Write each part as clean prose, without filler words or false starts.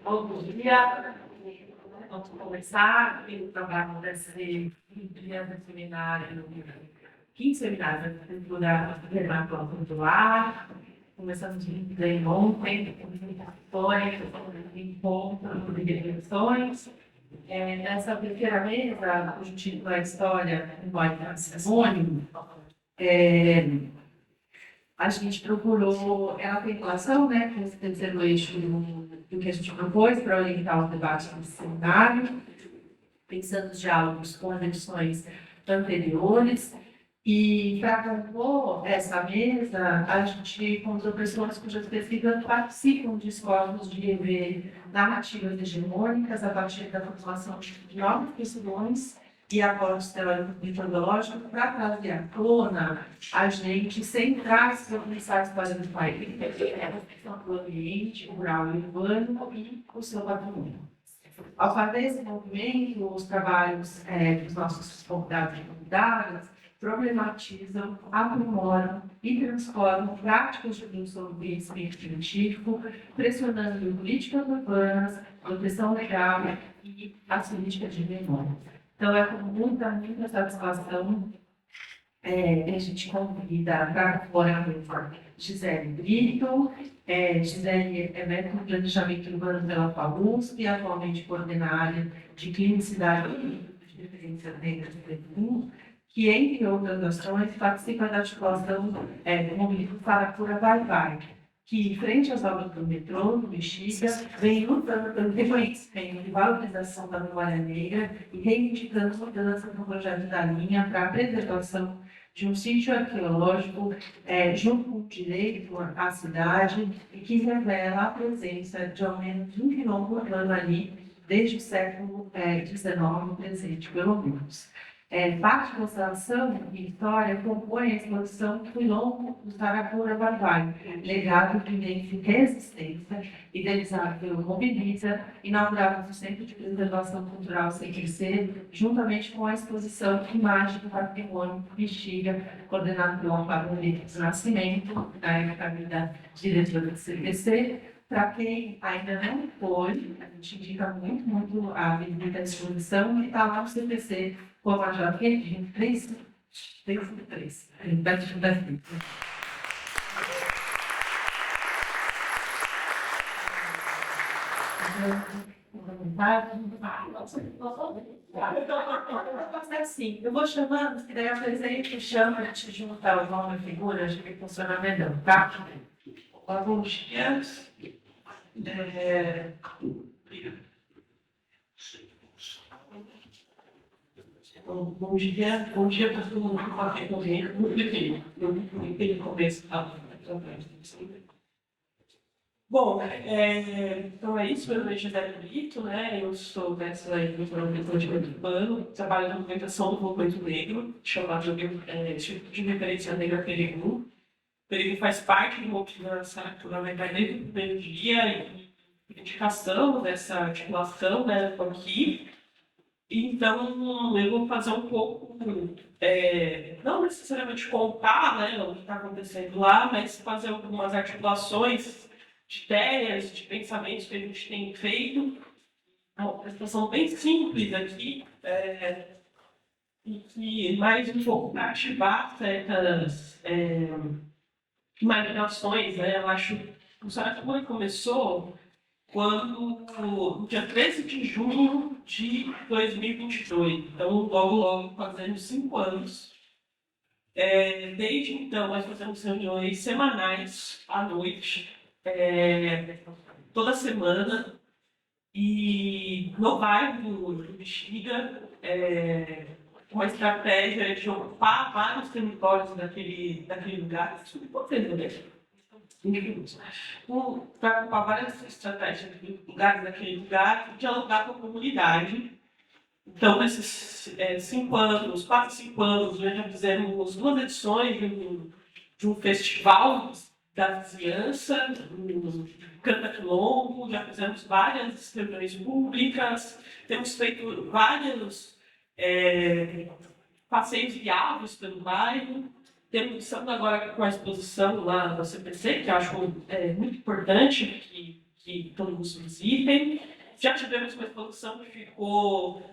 Bom dia, vamos começar. O trabalho desse seminário, 15 seminários da Dermatologia Consular. Começamos bem ontem, foi encontro de reflexões. Nessa primeira mesa, cujo título é História do Patrimônio, a gente procurou, ela tem relação, né, com esse terceiro eixo do que a gente propôs para orientar o debate desse seminário, pensando os diálogos com as edições anteriores. E para compor essa mesa, a gente convidou pessoas cujas pesquisas participam de escolas de rever narrativas hegemônicas a partir da formulação de novas questões e aportes teóricos e metodológicos para trazer à tona agentes centrais para pensar a história do país, a questão do ambiente rural e urbano e o seu patrimônio. Ao fazer esse movimento, os trabalhos dos nossos convidados e convidadas problematizam, aprimoram e transformam práticas de uso sobre conhecimento científico, pressionando políticas urbanas, proteção legal e as políticas de memória. Então, é com muita satisfação que a gente convida para fora a Gisele Brito. Gisele é médica de planejamento urbano pela FAUSP, atualmente coordena a área de clinicidade de referências negras do Brasil, que, entre outras ações, participa da articulação do movimento Saracura Vai Vai, que, frente às obras do metrô, do Bexiga, vem lutando pelo reconhecimento e valorização da memória negra e reivindicando mudanças no projeto da linha para a preservação de um sítio arqueológico junto com o direito à cidade e que revela a presença de ao menos um quilombo urbano ali desde o século XIX presente, pelo menos. Parte dessa ação e história compõe a exposição Quilombo do Saracura Vai, legado, vivência e resistência, idealizado pelo Mobiliza, inaugurado no Centro de Preservação Cultural CQC, juntamente com a exposição Imagem do Patrimônio Bexiga, coordenado pelo Fábio do Nascimento, na época da diretora do CQC. Para quem ainda não foi, a gente indica muito a visita à exposição, que está lá no CPC, com a Major Quedinho, 353, da vida. Assim, eu vou chamando, que daí apresento, chama, a gente junta o nome e figura, acho que funciona melhor, tá? Bom dia. Bom dia para todo mundo que está aqui comigo. Não tem começo, tá? Bom, então é isso, meu nome é Gisele Brito, né? Eu sou dessa movimento de urbano, trabalho na movimentação do movimento negro, chamado Instituto de Referência Negra Perigo. Perigo faz parte do movimento da Saracura Vai Vai desde o primeiro dia e indicação dessa articulação, né? Estou aqui. Então, eu vou fazer um pouco, não necessariamente contar, né, o que está acontecendo lá, mas fazer algumas articulações de ideias, de pensamentos que a gente tem feito. Uma apresentação bem simples aqui, e que mais um pouco para ativar certas imaginações, né? Eu acho que o Saracura começou quando, no dia 13 de junho de 2022, então logo fazendo 5 anos. Desde então, nós fazemos reuniões semanais à noite, toda semana, e no bairro do Bexiga, uma estratégia de ocupar vários territórios daquele lugar, isso é importante, né? Para ocupar várias estratégias de lugares daquele lugar e dialogar com a comunidade. Então, nesses 5 anos, quase 5 anos, nós já fizemos 2 edições de um festival da vizinhança, um Canta Quilombo, já fizemos várias reuniões públicas, temos feito vários passeios guiados pelo bairro. Estamos agora com a exposição lá da CPC, que eu acho muito importante, que que todos visitem. Já tivemos uma exposição que ficou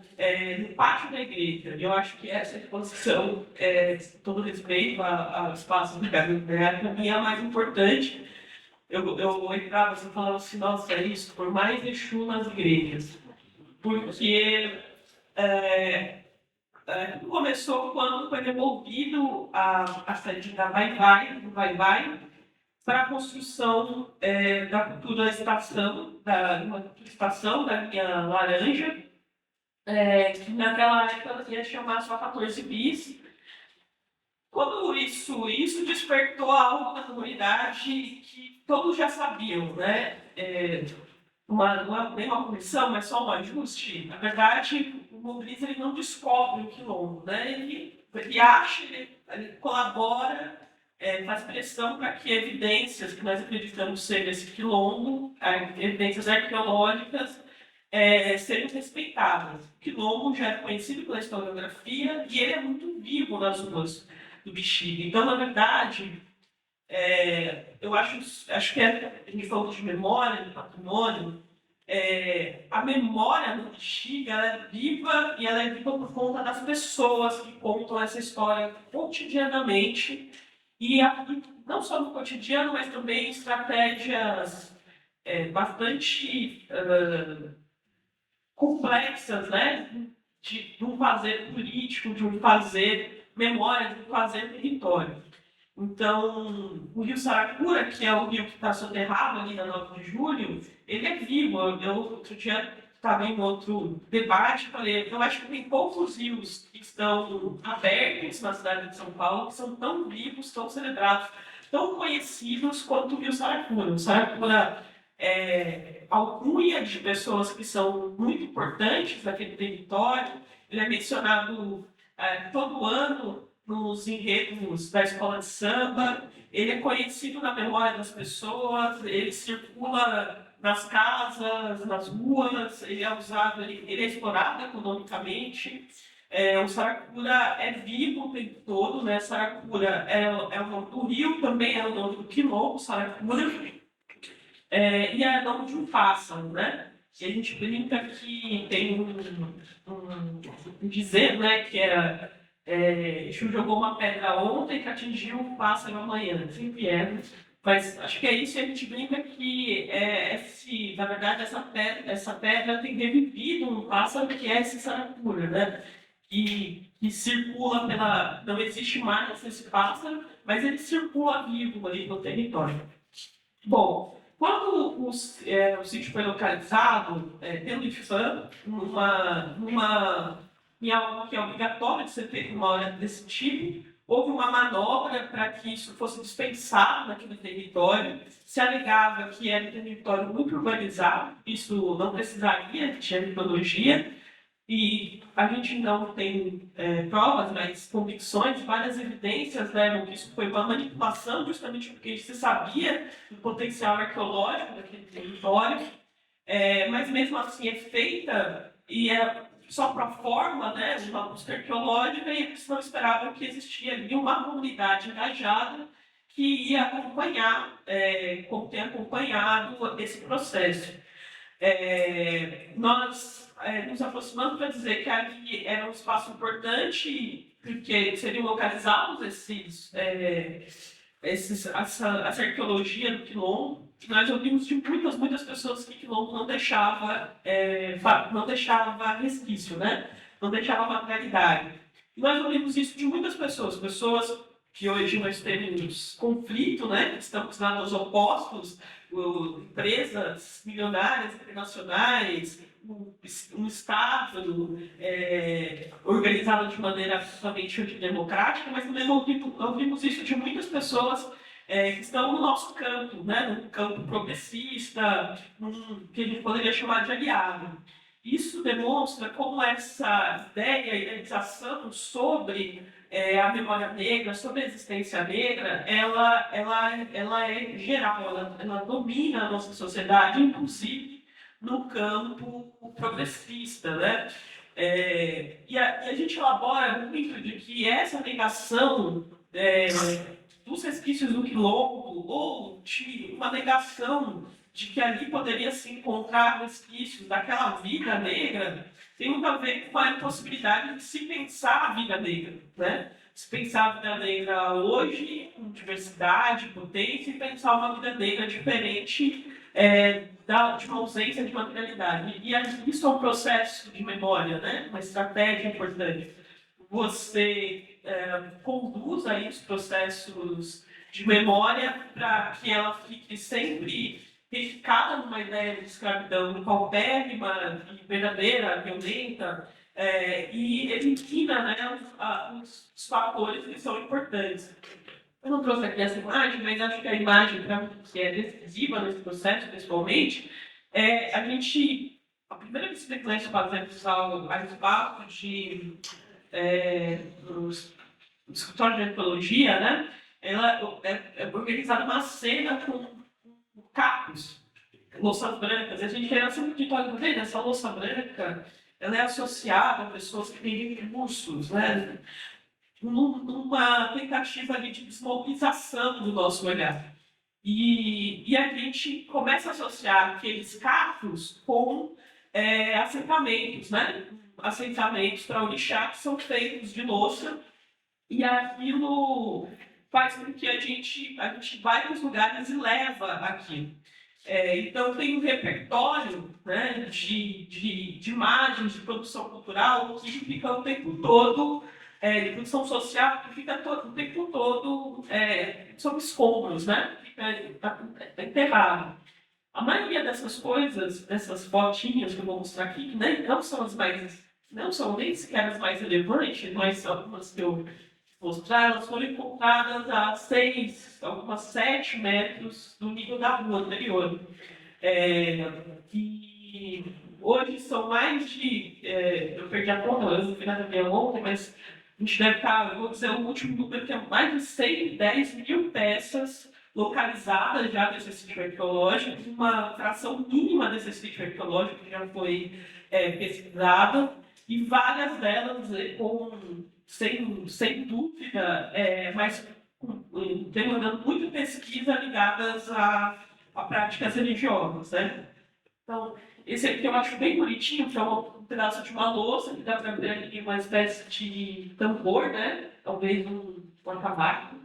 no pátio da igreja. Eu acho que essa exposição, todo respeito ao espaço da Casa para mim é a mais importante. Eu entrava assim, falava assim, nossa, é isso, por mais Exu nas igrejas. Porque tudo começou quando foi devolvido a sede da Vai-Vai, para a construção da futura estação, uma futura estação da linha laranja, que naquela época ia chamar só 14 bis. Quando isso despertou algo na comunidade que todos já sabiam, né? Não é uma comissão, mas só um ajuste. Na verdade, o Mobiliza ele não descobre o quilombo, né? Ele acha, ele colabora, faz pressão para que evidências que nós acreditamos ser esse quilombo, evidências arqueológicas, sejam respeitadas. O quilombo já é conhecido pela historiografia e ele é muito vivo nas ruas do Bexiga. Então, na verdade, eu acho que a gente falou de memória, de patrimônio, a memória do Bexiga ela é viva e ela é viva por conta das pessoas que contam essa história cotidianamente e não só no cotidiano, mas também estratégias bastante complexas, né? De um fazer político, de um fazer memória, de um fazer território. Então, o rio Saracura, que é o rio que está soterrado ali na 9 de julho, ele é vivo. Eu outro dia estava em outro debate, falei, eu acho que tem poucos rios que estão abertos na cidade de São Paulo, que são tão vivos, tão celebrados, tão conhecidos quanto o rio Saracura. O Saracura alcunha de pessoas que são muito importantes naquele território, ele é mencionado todo ano nos enredos da escola de samba, ele é conhecido na memória das pessoas, ele circula nas casas, nas ruas, ele é usado, ele é explorado economicamente. O Saracura é vivo o tempo todo, né? Saracura é o nome do rio, também é o nome do quilombo, Saracura, e é o nome de um pássaro, né? E a gente brinca que tem um dizer, né, que Exu jogou uma pedra ontem que atingiu um pássaro amanhã, sempre mas acho que é isso, e a gente brinca que, na verdade, essa pedra tem revivido um pássaro que é esse Saracura, né? Que circula não existe mais esse pássaro, mas ele circula vivo ali no território. Bom, quando o sítio foi localizado pelo IFAM, em algo que é obrigatório de ser feito uma hora desse tipo, houve uma manobra para que isso fosse dispensado naquele território. Se alegava que era um território muito urbanizado, isso não precisaria de arqueologia, e a gente não tem provas, mas convicções, várias evidências levam que isso foi uma manipulação, justamente porque se sabia do potencial arqueológico daquele território, mas mesmo assim é feita e é só para forma, né, uma busca arqueológica, e eles não esperavam que existia ali uma comunidade engajada que ia acompanhar, como tem acompanhado esse processo. Nós nos aproximamos para dizer que ali era um espaço importante, porque seriam localizados essa arqueologia do quilombo. Nós ouvimos de muitas pessoas que quilombo não deixava resquício, né? Não deixava materialidade. E nós ouvimos isso de muitas pessoas que hoje nós temos conflito, né? Estamos lá nos opostos, empresas milionárias internacionais, um Estado organizado de maneira absolutamente antidemocrática, mas também ouvimos isso de muitas pessoas que estão no nosso campo, né? No campo progressista, que a gente poderia chamar de aliado. Isso demonstra como essa ideia, idealização sobre a memória negra, sobre a existência negra, ela é geral, ela domina a nossa sociedade, inclusive no campo progressista, né? E a gente elabora muito de que essa negação dos resquícios do quilombo, ou de uma negação de que ali poderia se encontrar resquícios daquela vida negra, tem muito a ver com a impossibilidade de se pensar a vida negra, né? Se pensar a vida negra hoje, com diversidade, potência, e pensar uma vida negra diferente de uma ausência de materialidade. E isso é um processo de memória, né? Uma estratégia importante. Você conduz aí os processos de memória para que ela fique sempre edificada numa ideia de escravidão paupérrima, verdadeira, violenta, e elimina, né, os fatores que são importantes. Eu não trouxe aqui essa imagem, mas acho que a imagem que é decisiva nesse processo, principalmente, a primeira disciplina que nós fazemos a respeito de no escritório de antropologia, né, ela é organizada uma cena com capos, louças brancas. E a gente era sempre dito, olha, vendo, essa louça branca, ela é associada a pessoas que têm recursos, né, numa tentativa ali de desmobilização do nosso olhar. E a gente começa a associar aqueles capos com assentamentos, né? Assentamentos para orixá que são feitos de louça, e aquilo faz com que a gente vai para os lugares e leva aquilo. Então, tem um repertório, né, de imagens, de produção cultural, que fica o tempo todo, de produção social, que fica o tempo todo sob escombros, né? Fica enterrado. A maioria dessas coisas, dessas fotinhas que eu vou mostrar aqui, que não são nem sequer as mais relevantes, mas algumas que eu mostrar, elas foram encontradas a 7 metros do nível da rua anterior. E hoje são mais de. Eu perdi a conta, eu não fui na minha ontem, mas a gente deve estar, eu vou dizer o último número, que é mais de 110 mil peças localizadas já nesse sítio arqueológico, uma fração mínima desse sítio arqueológico que já foi pesquisada, e várias delas sem dúvida, mas demandando muita pesquisa ligadas a práticas religiosas, né? Então, esse aqui eu acho bem bonitinho, que é um pedaço de uma louça, que dá para ver ali uma espécie de tambor, né? Talvez um porta-barco.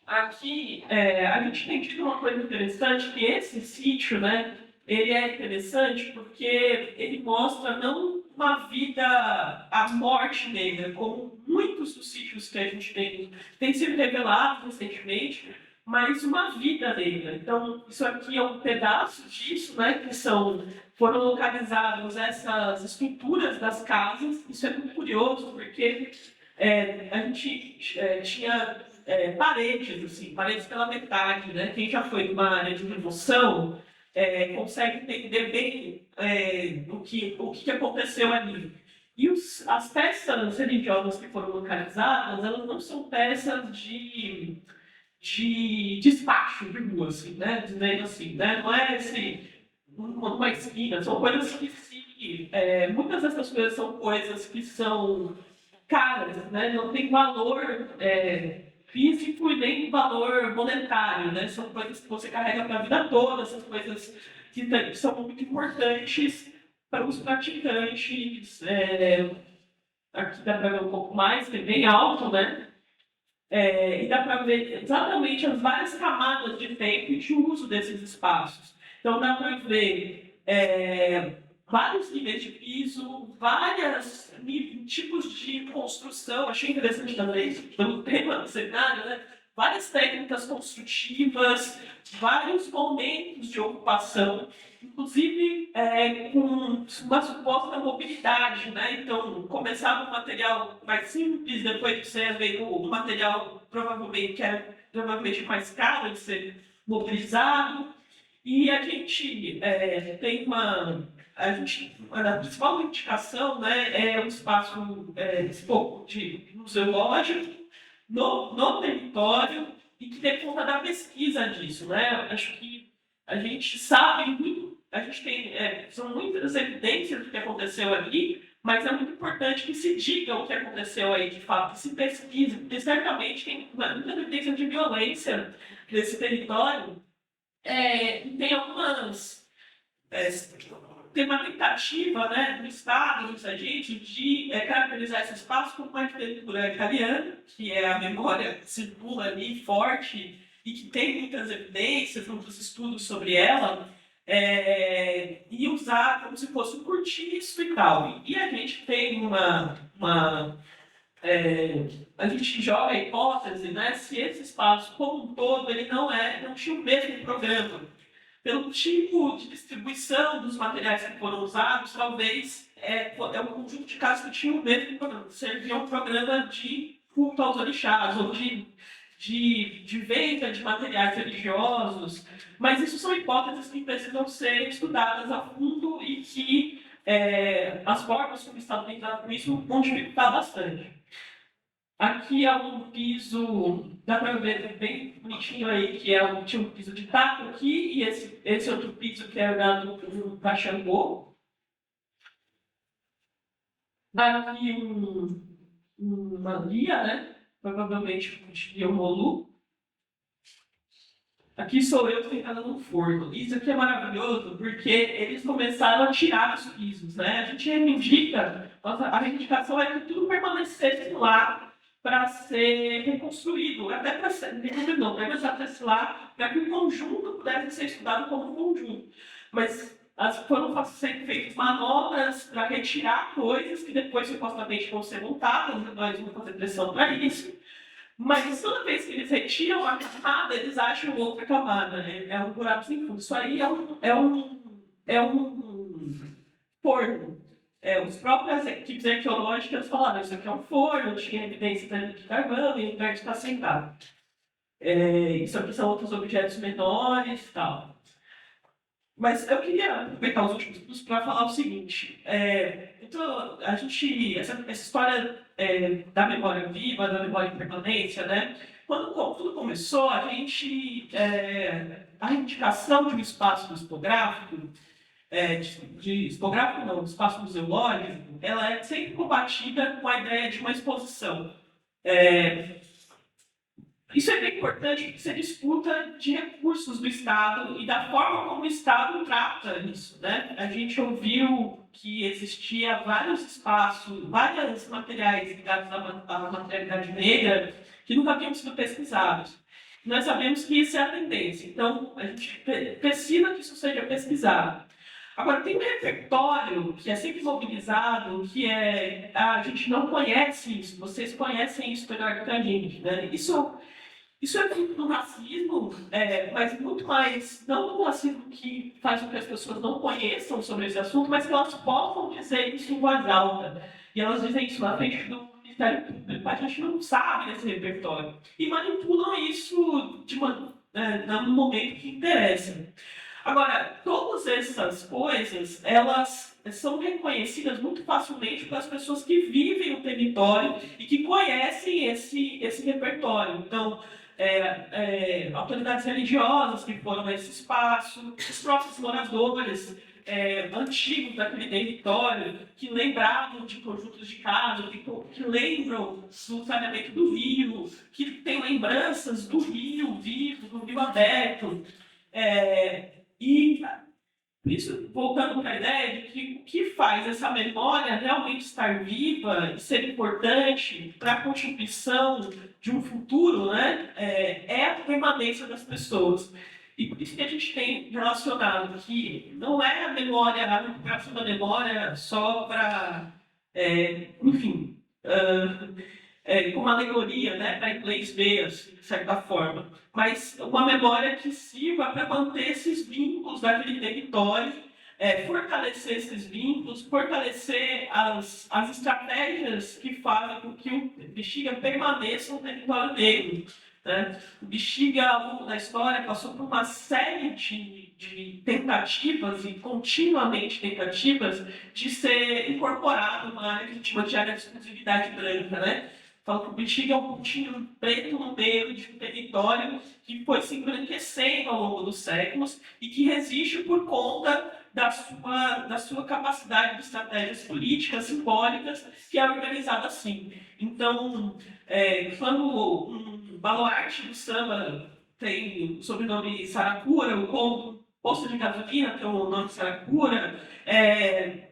Aqui, a gente tem tido uma coisa interessante, que esse sítio, né, ele é interessante porque ele mostra não uma vida, a morte negra, como muitos dos sítios que a gente tem sido revelados recentemente, mas uma vida negra. Então, isso aqui é um pedaço disso, né, foram localizadas essas estruturas das casas. Isso é muito curioso, porque a gente tinha paredes, assim, paredes pela metade, né? Quem já foi numa área de remoção consegue entender bem o que aconteceu ali. E as peças religiosas que foram localizadas, elas não são peças de despacho de rua, assim, né? Dizendo assim, né? Não é uma esquina, são coisas muitas dessas coisas são coisas que são caras, né? Não tem valor físico e nem valor monetário, né? São coisas que você carrega para a vida toda, essas coisas que são muito importantes para os praticantes. Aqui dá para ver um pouco mais, que é bem alto, né? E dá para ver exatamente as várias camadas de tempo e de uso desses espaços. Então, dá para ver vários níveis de piso, vários tipos de construção. Achei interessante também, pelo tema do seminário, né? Várias técnicas construtivas, vários momentos de ocupação, inclusive com uma suposta mobilidade, né? Então, começava um material mais simples, depois você veio um material que era provavelmente mais caro de ser mobilizado, e a gente tem a principal indicação, né, é um espaço museológico no território, e que dê conta da pesquisa disso, né? Acho que a gente sabe muito, a gente tem, são muitas evidências do que aconteceu ali, mas é muito importante que se diga o que aconteceu aí de fato, que se pesquise, porque certamente tem muita evidência de violência nesse território, Tem algumas... tem uma tentativa, né, do Estado, dos agentes, de caracterizar esse espaço como uma arquitetura italiana, que é a memória que circula ali forte e que tem muitas evidências, muitos estudos sobre ela, e usar como se fosse um cortiço e tal. E a gente tem a gente joga a hipótese, né, se esse espaço como um todo ele não tinha o mesmo programa. Pelo tipo de distribuição dos materiais que foram usados, talvez um conjunto de casos que tinham o mesmo programa. Servia um programa de culto aos orixás, ou de venda de materiais religiosos, mas isso são hipóteses que precisam ser estudadas a fundo e que as formas como o Estado tem lidado com isso vão dificultar bastante. Aqui é um piso, dá para ver bem bonitinho aí, que tinha um piso de taco aqui, e esse outro piso que é dado no Caxangô. Aqui uma guia, né? Provavelmente de um Molu. Aqui sou eu sentado no forno. Isso aqui é maravilhoso porque eles começaram a tirar os pisos, né? A gente reivindica, a reivindicação é que tudo permanecesse lá para ser reconstruído, até para ser, não, para começar lá, para que o conjunto pudesse ser estudado como conjunto. Mas foram feitas manobras para retirar coisas que depois supostamente vão ser montadas, nós vamos fazer pressão para isso. Mas toda vez que eles retiram a camada, eles acham outra camada, né? É um buraco sem fundo. Isso aí é um forno. Os próprios equipes arqueológicas falaram, isso aqui é um forno, tinha evidência de carvão e o lugar de estar sentado. Isso aqui são outros objetos menores e tal. Mas eu queria aproveitar os últimos minutos para falar o seguinte. Então, essa história da memória viva, da memória em permanência, né? Quando tudo começou, a indicação de um espaço discográfico, do espaço museológico, ela é sempre combatida com a ideia de uma exposição. Isso é bem importante porque você disputa de recursos do Estado e da forma como o Estado trata isso, né? A gente ouviu que existia vários espaços, vários materiais ligados à materialidade negra que nunca haviam sido pesquisados. Nós sabemos que isso é a tendência, então a gente precisa que isso seja pesquisado. Agora, tem um repertório que é sempre mobilizado, que a gente não conhece isso, vocês conhecem isso melhor do que a gente, né? Isso é fruto do racismo, mas muito mais, não do racismo que faz com que as pessoas não conheçam sobre esse assunto, mas que elas possam dizer isso em voz alta. E elas dizem isso na frente do Ministério Público, mas a gente não sabe desse repertório. E manipulam isso no momento que interessa. Agora, todas essas coisas, elas são reconhecidas muito facilmente pelas pessoas que vivem o território e que conhecem esse repertório. Então, autoridades religiosas que foram a esse espaço, os próprios moradores antigos daquele território, que lembravam de conjuntos de casas, que lembram do saneamento do rio, que têm lembranças do rio vivo, do rio aberto. E isso, voltando para a ideia de que o que faz essa memória realmente estar viva e ser importante para a constituição de um futuro, né, é a permanência das pessoas. E por isso que a gente tem relacionado que não é a memória, a recuperação da memória só para, enfim, como alegoria, né, para inglês ver, assim, de certa forma, mas uma memória que sirva para manter esses vínculos daquele território, fortalecer esses vínculos, fortalecer as estratégias que fazem com que o Bexiga permaneça no território negro. Né? O Bexiga, ao longo da história, passou por uma série de tentativas, e continuamente tentativas, de ser incorporado numa área que a gente chama de área de exclusividade branca, né? Fala que o Bexiga é um pontinho preto no meio de um território que foi se embranquecendo ao longo dos séculos e que resiste por conta da sua capacidade de estratégias políticas, simbólicas, que é organizada assim. Então, quando um baluarte do samba tem o sobrenome Saracura, o posto de gasolina tem o nome Saracura.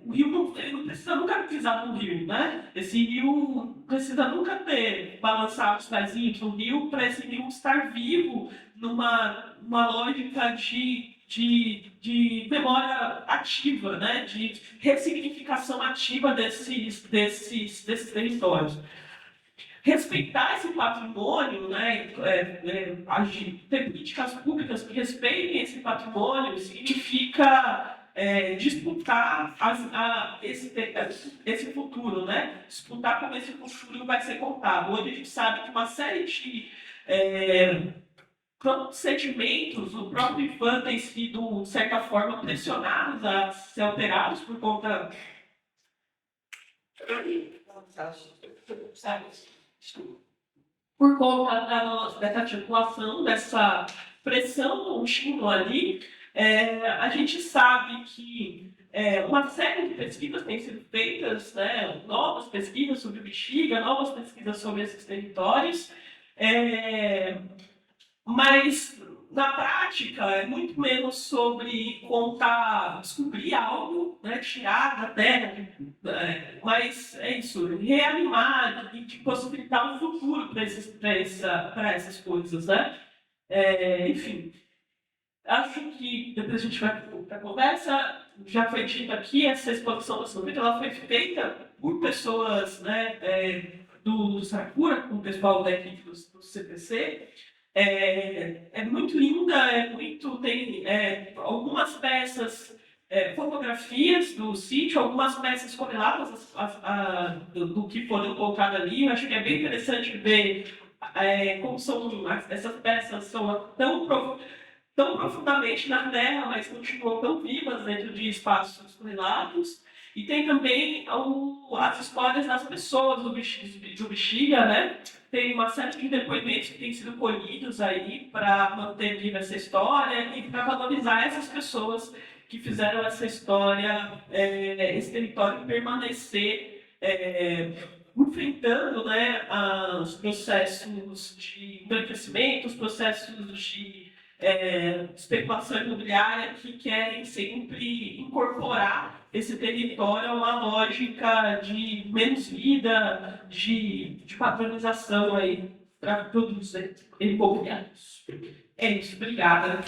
O rio ele não precisa nunca pisar no rio, né? Esse rio não precisa nunca balançar os pezinhos no rio para esse rio estar vivo numa lógica de memória ativa, né? De ressignificação ativa desses territórios. Respeitar esse patrimônio, né, ter políticas públicas que respeitem esse patrimônio significa disputar esse futuro, né? Disputar como esse futuro vai ser contado. Hoje a gente sabe que uma série de sentimentos, o próprio IFAM tem sido, de certa forma, pressionados a ser alterados por conta dessa articulação, dessa pressão contínua ali. A gente sabe que uma série de pesquisas têm sido feitas, né, novas pesquisas sobre o Bexiga, novas pesquisas sobre esses territórios, mas na prática é muito menos sobre descobrir algo, né, tirar da terra, mas é isso, reanimar e de possibilitar um futuro para essas coisas, né? Enfim, acho que depois a gente vai para a conversa. Já foi dito aqui, essa exposição do São Vitor, ela foi feita por pessoas, né, do Sakura, com o pessoal da equipe do CPC. É muito linda, tem algumas peças, fotografias do sítio, algumas peças correlatas do que foram colocadas ali. Eu acho que é bem interessante ver como essas peças são tão profundamente na terra, mas continuam tão vivas dentro de espaços correlatos. E tem também as histórias das pessoas do Bexiga, né? Tem uma série de depoimentos que têm sido colhidos aí para manter viva essa história e para valorizar essas pessoas que fizeram essa história, esse território permanecer enfrentando, né, os processos de embranquecimento, os processos de especulação imobiliária que querem sempre incorporar esse território a uma lógica de menos vida, de padronização aí para produtos imobiliários. É isso, obrigada.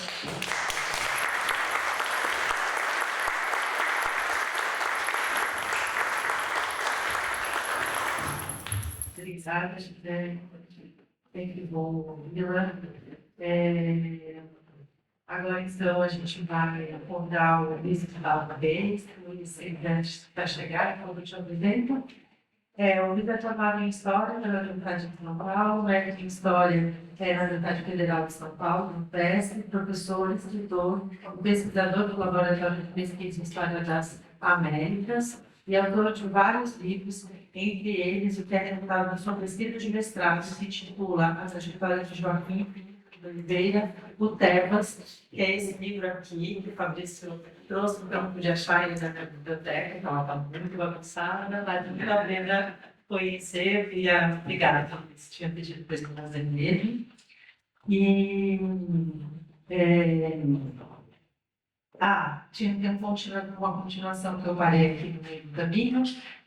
Obrigada, José. Sempre bom ouvi-la. Agora, então, a gente vai acordar o vice-presidente da vez, o vice-presidente para chegar, que eu te apresento. O Vitor trabalha em História na Universidade de São Paulo, mestre em História na Universidade Federal de São Paulo, no PESP, professor, escritor, pesquisador do Laboratório de Pesquisa em História das Américas e autor de vários livros, entre eles o que é resultado da sua pesquisa de mestrado, que se intitula As Trajetórias de Joaquim de Oliveira, o Tebas, que é esse livro aqui, que o Fabrício trouxe para o campo de achar ele na biblioteca, então ela está muito avançada, mas muito a pena conhecer e obrigada, Fabrício, tinha pedido depois que eu fazer nele. E tinha uma continuação que eu parei aqui no meio do caminho,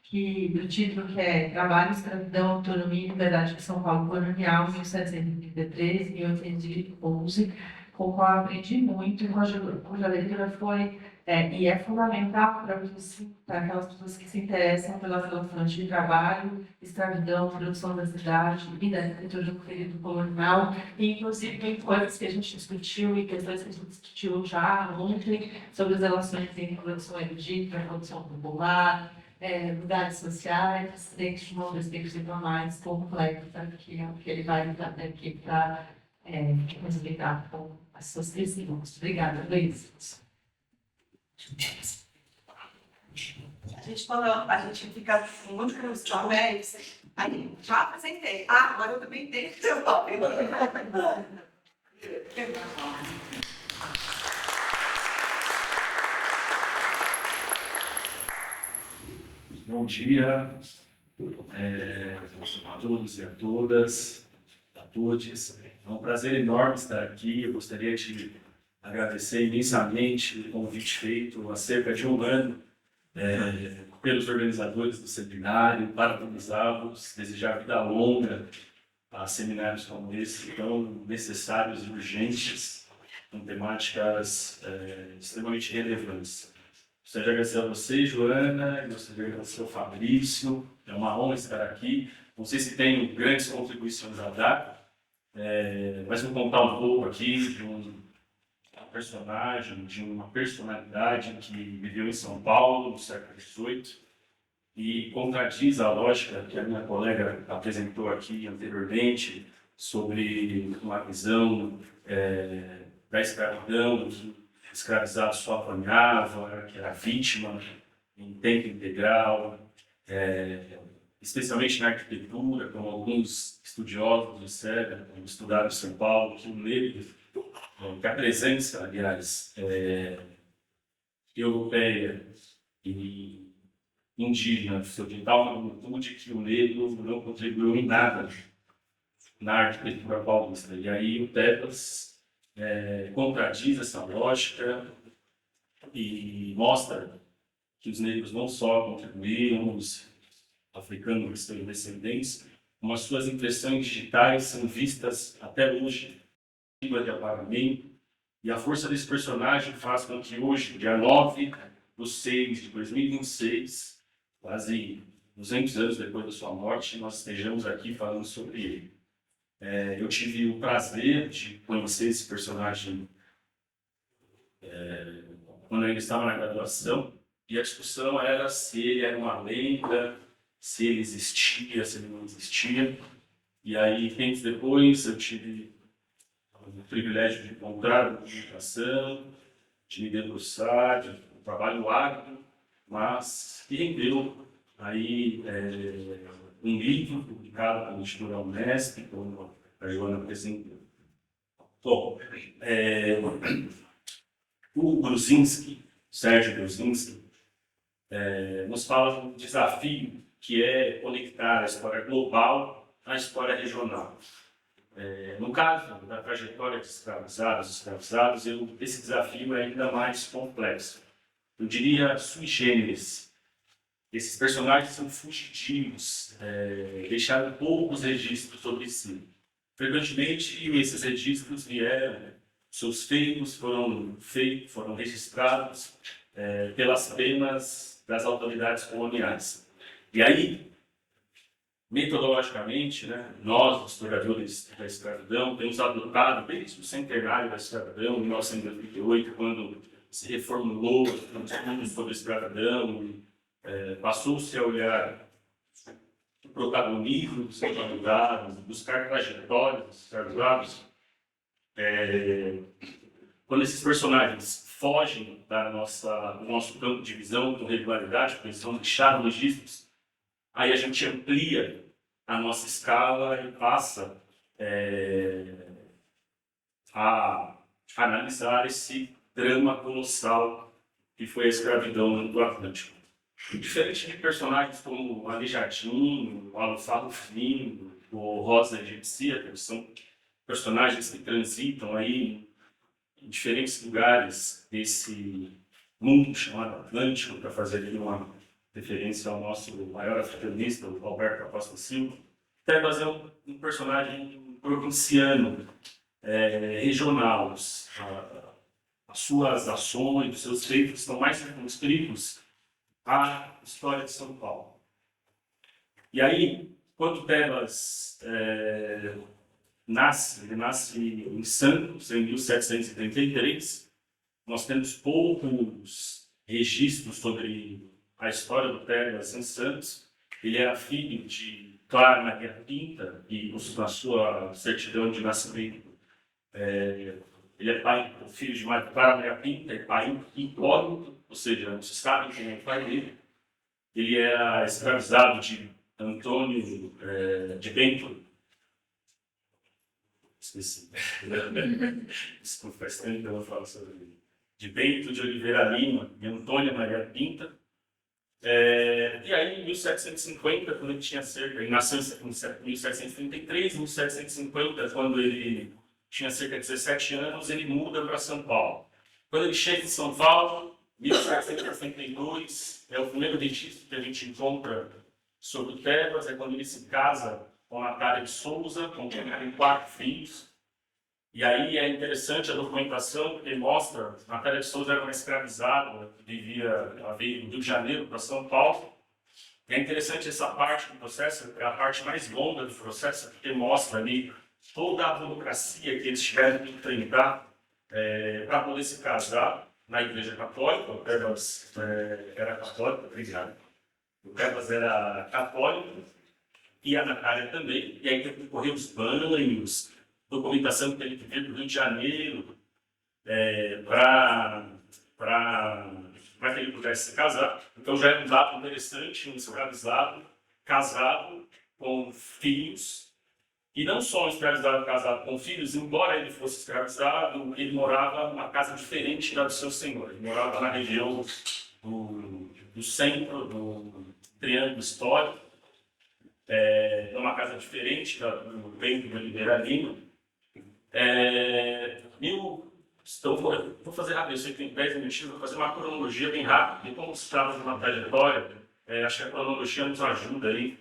que o título que é Trabalho, Escravidão, Autonomia e Liberdade de São Paulo Colonial, 1733 1811, com o qual eu aprendi muito, cuja leitura foi e é fundamental para aquelas pessoas que se interessam pelas relações de trabalho, escravidão, produção da cidade e da arquitetura do período colonial, e inclusive em coisas que a gente discutiu e questões que a gente discutiu já ontem sobre as relações entre produção erudita, produção popular, lugares sociais, dentro de uma perspectiva mais complexa, que é o que ele vai dar aqui para explicar com as suas testemunhas. Obrigada, Luiz. Quando a gente fica muito com os papéis, aí já apresentei. Agora eu também tenho que ter o papel. Bom dia a todos e a todas, a todos. É um prazer enorme estar aqui. Eu gostaria de agradecer imensamente o convite feito há cerca de um ano pelos organizadores do seminário, parabenizá-los, desejar vida longa a seminários como esse, tão necessários e urgentes, com temáticas extremamente relevantes. Gostaria de agradecer a você, Joana, gostaria de agradecer ao Fabrício, é uma honra estar aqui. Não sei se tenho grandes contribuições a dar, mas vou contar um pouco aqui de um personagem, de uma personalidade que viveu em São Paulo no século XVIII e contradiz a lógica que a minha colega apresentou aqui anteriormente sobre uma visão da escravidão, que o escravizado só apanhava, que era vítima em tempo integral, especialmente na arquitetura, como alguns estudiosos disseram, como estudaram em São Paulo, que o negro, que a presença, aliás, europeia e indígena, seu de tal magnitude que o negro não contribuiu em nada na arquitetura paulista. E aí o Tebas contradiz essa lógica e mostra que os negros não só contribuíram, os africanos que são descendentes, mas suas impressões digitais são vistas até hoje de apagamento, e a força desse personagem faz com que hoje, dia 9/6/2026, quase 200 anos depois da sua morte, nós estejamos aqui falando sobre ele. Eu tive o prazer de conhecer esse personagem quando eu ainda estava na graduação, e a discussão era se ele era uma lenda, se ele existia, se ele não existia. E aí, tempos depois, eu tive o privilégio de encontrar a publicação, de me debruçar, de um trabalho árduo, mas que rendeu aí um livro publicado pela editora Unesp, como a Joana apresentou. Bom, o Gruzinski, Sérgio Gruzinski, nos fala de um desafio que é conectar a história global à história regional. No caso da trajetória de escravizados, esse desafio é ainda mais complexo. Eu diria sui generis. Esses personagens são fugitivos, deixaram poucos registros sobre si. Frequentemente, esses registros vieram, seus feitos foram registrados pelas penas das autoridades coloniais. E aí, metodologicamente, nós, historiadores da escravidão, temos adotado, desde o centenário da escravidão, em 1988, quando se reformulou o estudo sobre a escravidão, passou-se a olhar o protagonismo dos escravizados, buscar trajetórias dos escravizados. Quando esses personagens fogem do nosso campo de visão com regularidade, porque eles vão deixar registros, aí a gente amplia a nossa escala e passa a analisar esse drama colossal que foi a escravidão do Atlântico. Diferente de personagens como o Aleijadinho, o Alufado Fino, o Rosa Egipcia, que são personagens que transitam aí em diferentes lugares desse mundo chamado Atlântico, para fazer ali uma referência ao nosso maior africanista, o Alberto Acosta Silva. Tebas é um personagem provinciano, regional. As suas ações, os seus feitos estão mais circunscritos à história de São Paulo. E aí, quando Tebas ele nasce em Santos, em 1733, nós temos poucos registros sobre a história do Tebas em Santos. Ele era filho de Clara Maria Pinta, e na sua certidão de nascimento, ele é filho de Clara Maria Pinta, é pai incógnito, ou seja, não se sabe quem é o pai dele. Ele era escravizado de Antônio de Bento. Esqueci. Desculpa, faz tempo que eu vou falar sobre ele. De Bento de Oliveira Lima e Antônia Maria Pinta. E aí, em 1750, quando ele tinha cerca, ele nasceu em 1733, em 1750, quando ele tinha cerca de 17 anos, ele muda para São Paulo. Quando ele chega em São Paulo, 1762, é o primeiro registro que a gente encontra sobre o Tebas, é quando ele se casa com a Natália de Souza, com quem ele tem 4 filhos. E aí é interessante a documentação, porque mostra que a Natália de Souza era uma escravizada, que ela veio do Rio de Janeiro para São Paulo. E é interessante essa parte do processo, é a parte mais longa do processo, porque mostra ali toda a burocracia que eles tiveram que enfrentar para poder se casar na Igreja Católica. O Tebas era católico, obrigado. O Tebas era católico e a Natália também. E aí teve que correr os banhos, documentação que ele veio do Rio de Janeiro para que ele pudesse se casar. Então já é um dado interessante, um escravizado, casado, com filhos. E não só um escravizado casado com filhos, embora ele fosse escravizado, ele morava numa casa diferente da do seu senhor. Ele morava na região do centro, do Triângulo Histórico, numa casa diferente do Bento de Oliveira Lima. Então, vou fazer rápido, eu sei que tem 10 minutinhos, vou fazer uma cronologia bem rápida. E como se trata de uma trajetória, acho que a cronologia nos ajuda aí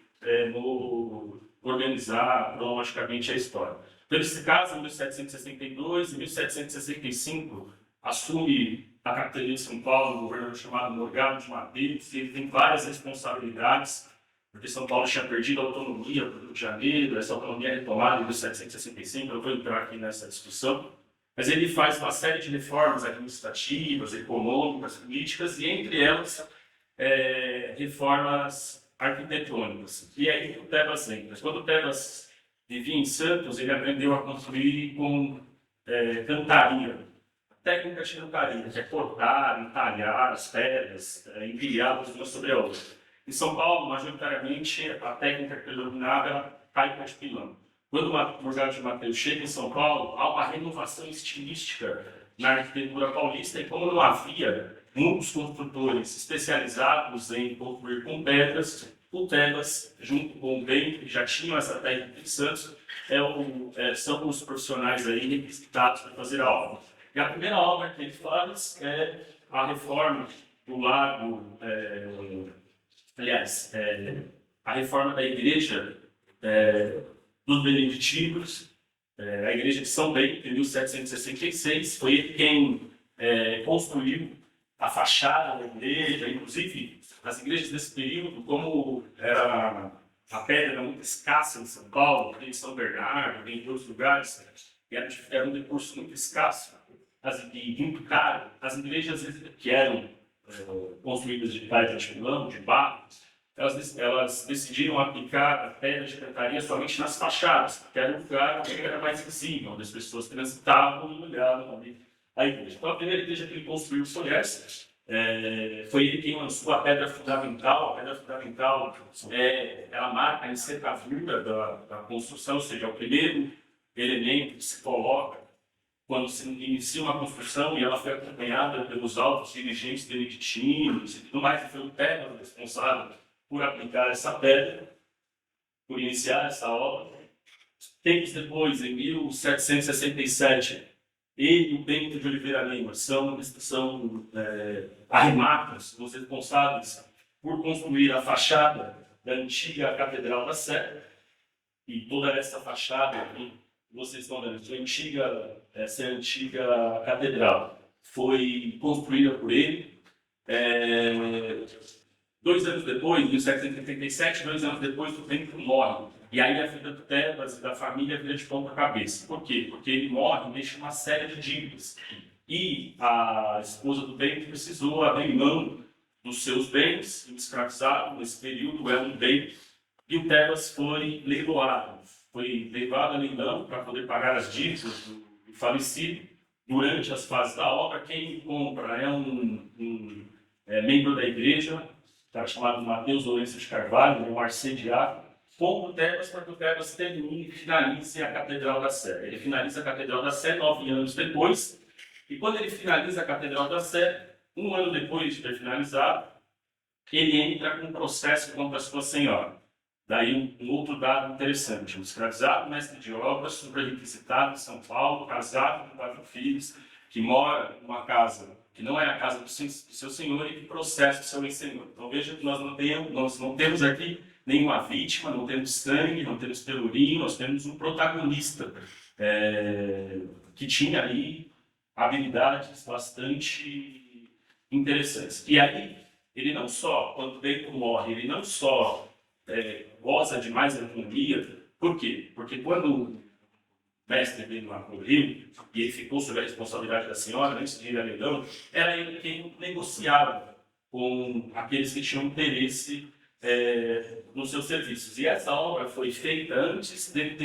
no organizar cronologicamente a história. Então, ele se casa em 1762, em 1765 assume a capitania de São Paulo, um governador chamado Morgado de Madeira, e ele tem várias responsabilidades, porque São Paulo tinha perdido a autonomia para o Rio de Janeiro, essa autonomia é retomada em 1765, eu vou entrar aqui nessa discussão, mas ele faz uma série de reformas administrativas, econômicas, políticas, e entre elas, reformas arquitetônicas. E é aí que o Tebas entra. Quando o Tebas vivia em Santos, ele aprendeu a construir com cantaria. A técnica de cantaria, que é cortar, entalhar as pedras, empilhá-las uma sobre a outra. Em São Paulo, majoritariamente, a técnica que predominava era a taipa de pilão. Quando o Morgado de Mateus chega em São Paulo, há uma renovação estilística na arquitetura paulista, e como não havia muitos construtores especializados em construir com pedras, o Tebas, junto com o Bento, que já tinham essa técnica em Santos, são os profissionais aí requisitados para fazer a obra. E a primeira obra que ele faz é a reforma do lago, a reforma da igreja dos beneditinos, a igreja de São Bento, em 1766, foi ele quem construiu a fachada da igreja. Inclusive, as igrejas desse período, como a pedra era muito escassa em São Paulo, em São Bernardo, em outros lugares, era um recurso muito escasso e muito caro. As igrejas que eram construídas de pedra de pilão, de barro, elas decidiram aplicar a pedra de cantaria somente nas fachadas, porque era um lugar onde era mais visível, onde as pessoas transitavam e olhavam ali a igreja. Então, a primeira igreja que ele construiu foi essa. Foi ele quem lançou a pedra fundamental. A pedra fundamental ela marca a envergadura da construção, ou seja, é o primeiro elemento que se coloca quando se inicia uma construção, e ela foi acompanhada pelos altos dirigentes beneditinos e tudo mais, e foi o Tebas responsável por aplicar essa pedra, por iniciar essa obra. Tempos depois, em 1767, ele e o Bento de Oliveira Lima são arrimados, os responsáveis por construir a fachada da antiga Catedral da Sé. E toda essa fachada aqui, vocês estão vendo, essa antiga catedral foi construída por ele. 2 anos depois, em 1787, 2 anos depois, o Bento morre. E aí a vida do Tebas e da família vira de ponta cabeça. Por quê? Porque ele morre e deixa uma série de dívidas. E a esposa do Bento precisou abrir mão dos seus bens, escravizado nesse período, é um bem. E o Tebas foi leiloado, foi levado a leilão para poder pagar as dívidas do falecido. Durante as fases da obra, quem compra é um membro da igreja, chamado Mateus Lourenço de Carvalho, um arcediaco, compra o Tebas para que o Tebas termine e finalize a Catedral da Sé. Ele finaliza a Catedral da Sé 9 anos depois, e quando ele finaliza a Catedral da Sé, 1 ano depois de ter finalizado, ele entra com um processo contra a sua senhora. Daí um outro dado interessante, um escravizado mestre de obras, superrequisitado em São Paulo, casado com 4 filhos, que mora numa casa que não é a casa do seu senhor e que processa o seu ex-senhor. Então veja que nós não temos aqui nenhuma vítima, não temos sangue, não temos pelourinho, nós temos um protagonista que tinha aí habilidades bastante interessantes. E aí, ele não só, quando Bacon morre, ele não só goza de mais autonomia. Por quê? Porque quando o mestre dele morreu e ele ficou sob a responsabilidade da senhora, antes de ir a leilão, era ele quem negociava com aqueles que tinham interesse nos seus serviços. E essa obra foi feita antes dele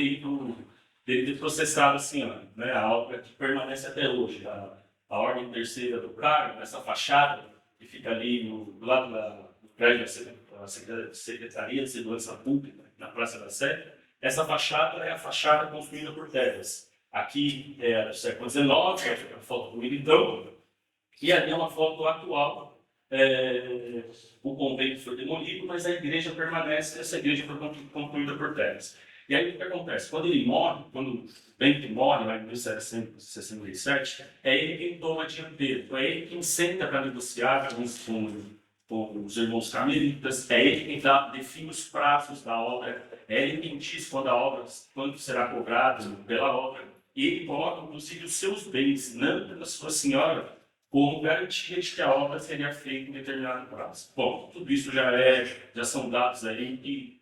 ter processado a senhora, né? A obra que permanece até hoje, a Ordem Terceira do Carmo, essa fachada que fica ali do lado do prédio da Secretaria de Segurança Pública, na Praça da Sé. Essa fachada é a fachada construída por Tebas. Aqui é do século XIX, é a foto do Militão, e ali é uma foto atual. O convento foi demolido, mas a igreja permanece, essa igreja foi construída por Tebas. E aí o que acontece? Quando ele morre, quando Bento morre, lá em 1767, é ele quem toma a dianteira. Então é ele quem senta para negociar com os irmãos carmelitas, é ele quem define os prazos da obra, é ele quem diz quando será cobrado pela obra. E ele coloca, inclusive, os seus bens, não pela sua senhora, como garantia de que a obra seria feita em determinado prazo. Bom, tudo isso já são dados aí que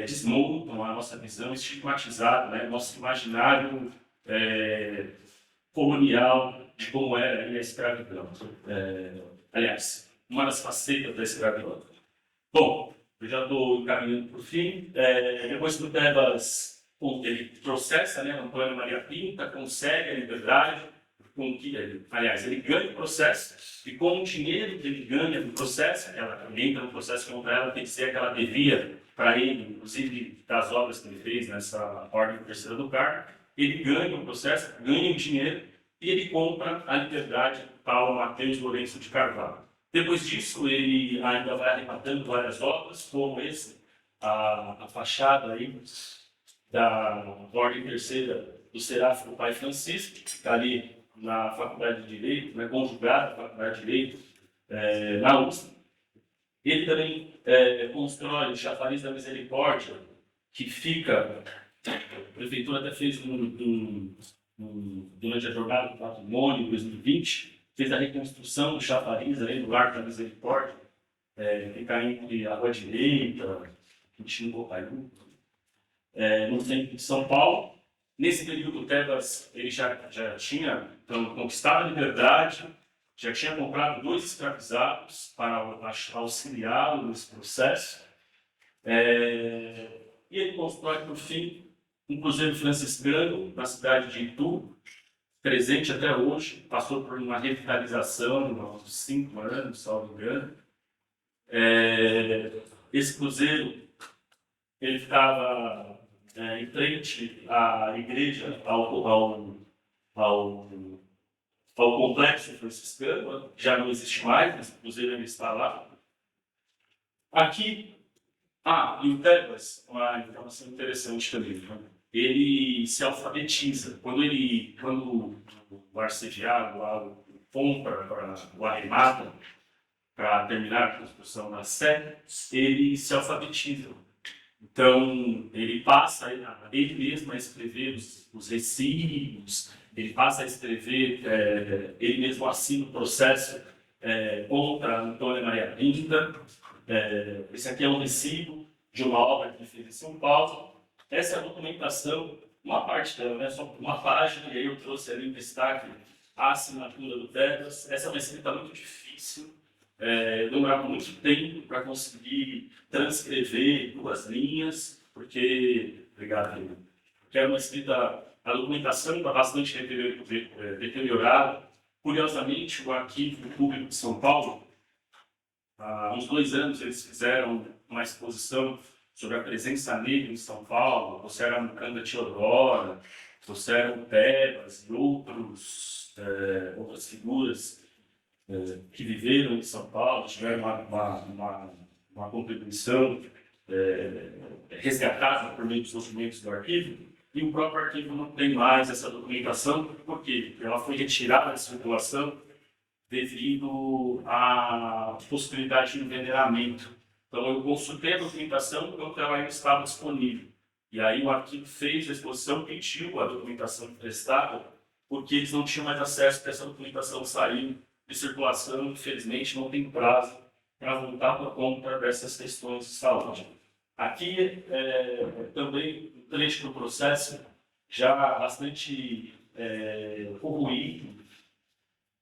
desmontam a nossa visão estigmatizada, né? Nosso imaginário colonial de como era a escravidão. Aliás, uma das facetas da escravidão. Bom, eu já estou encaminhando para o fim. Depois que o Tebas ele processa, né, Antônio Maria Pinta, consegue a liberdade, ele ganha o processo, e com o dinheiro que ele ganha do processo, ela entra no processo contra ela, tem que ser que ela devia para ele, inclusive das obras que ele fez nessa Ordem Terceira do Carmo, ele ganha o processo, ganha o dinheiro, e ele compra a liberdade do Paulo Mateus Lourenço de Carvalho. Depois disso, ele ainda vai arrematando várias obras, como a fachada aí da Ordem Terceira do Seráfico Pai Francisco, que está ali na Faculdade de Direito, né, conjugada à Faculdade de Direito, na USP. Ele também constrói o Chafariz da Misericórdia, que fica, a Prefeitura até fez durante a Jornada do Patrimônio, em 2020, fez a reconstrução do chafariz ali no Largo da Misericórdia, fica entre a Rua Direita, Quintino Bocaiúva, no centro de São Paulo. Nesse período, o Tebas ele já tinha conquistado a liberdade, já tinha comprado 2 escravizados para auxiliá-lo nesse processo. E ele constrói, por fim, um cruzeiro franciscano na cidade de Itu, presente até hoje, passou por uma revitalização há uns 5 anos, salvo engano. Esse cruzeiro ele ficava em frente à igreja, ao complexo franciscano, já não existe mais, mas o cruzeiro ainda está lá. Aqui, e o Tebas, uma informação interessante também, né? Ele se alfabetiza. Quando o arcediano lá compra, o arremata, para terminar a construção da Sé, ele se alfabetiza. Então, ele passa ele mesmo a escrever os recibos, ele passa a escrever, ele mesmo assina o processo contra Antônia Maria Pinta. Esse aqui é um recibo de uma obra que ele fez em São Paulo. Essa é a documentação, uma parte dela, né? Só uma página, e aí eu trouxe ali em destaque a assinatura do Tebas. Essa é uma escrita muito difícil, demorava muito tempo para conseguir transcrever 2 linhas, porque era uma escrita, a documentação está bastante deteriorada. Curiosamente, o Arquivo Público de São Paulo, há uns 2 anos, eles fizeram uma exposição sobre a presença negra em São Paulo, trouxeram a Mucanda Teodora, trouxeram Tebas e outras figuras que viveram em São Paulo, tiveram uma contribuição resgatada por meio dos documentos do arquivo, e o próprio arquivo não tem mais essa documentação, por quê? Porque ela foi retirada da circulação devido à possibilidade de envenenamento. Então, eu consultei a documentação enquanto ela ainda estava disponível. E aí o arquivo fez a exposição, pediu a documentação emprestada, porque eles não tinham mais acesso, porque essa documentação saiu de circulação, infelizmente não tem prazo para voltar por conta dessas questões de saúde. Aqui também um trecho do processo já bastante corroído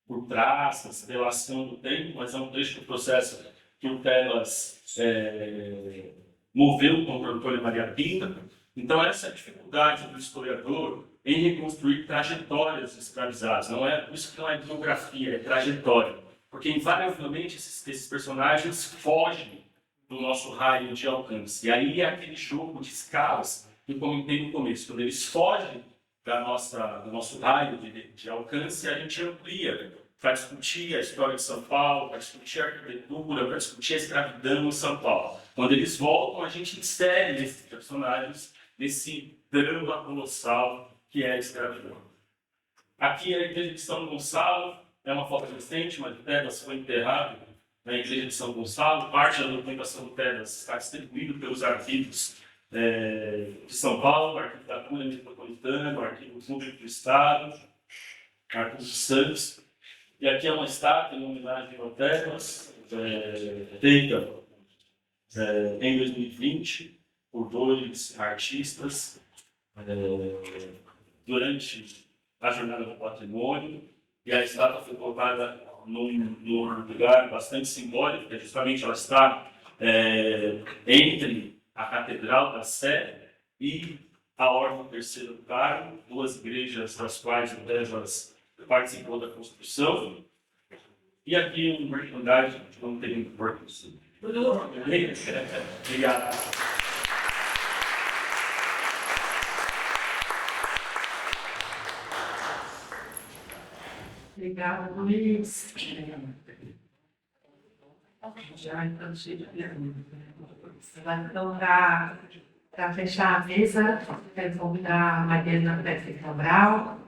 por traças, relação do tempo, mas é um trecho do processo que o Tebas moveu contra o Antônio Maria Pinta. Então essa é a dificuldade do historiador em reconstruir trajetórias escravizadas. Não é isso, que não é biografia, é trajetória. Porque invariavelmente esses personagens fogem do nosso raio de alcance. E aí é aquele jogo de escalas que eu comentei no começo. Quando eles fogem do nosso raio de alcance, a gente amplia para discutir a história de São Paulo, para discutir a arquitetura, para discutir a escravidão em São Paulo. Quando eles voltam, a gente insere esses personagens nesse drama colossal que é a escravidão. Aqui é a igreja de São Gonçalo, é uma foto recente, mas o Tebas foi enterrado na igreja de São Gonçalo. Parte da documentação do Tebas está distribuída pelos arquivos de São Paulo, Arquivo da Cunha Metropolitana, o Arquivo Público do Estado, Arquivo de Santos. E aqui é uma estátua em homenagem ao Tebas, feita em 2020 por 2 artistas durante a Jornada do Patrimônio. E a estátua foi colocada num lugar bastante simbólico, porque justamente ela está entre a Catedral da Sé e a Ordem do Terceiro do Carmo, 2 igrejas das quais o Tebas participou da construção. E aqui um merchandising que não tem importância. Obrigado. Obrigada, Luiz. Já então cheio de perguntas. Então, para fechar a mesa, quero convidar a Mariana Pérez Cabral.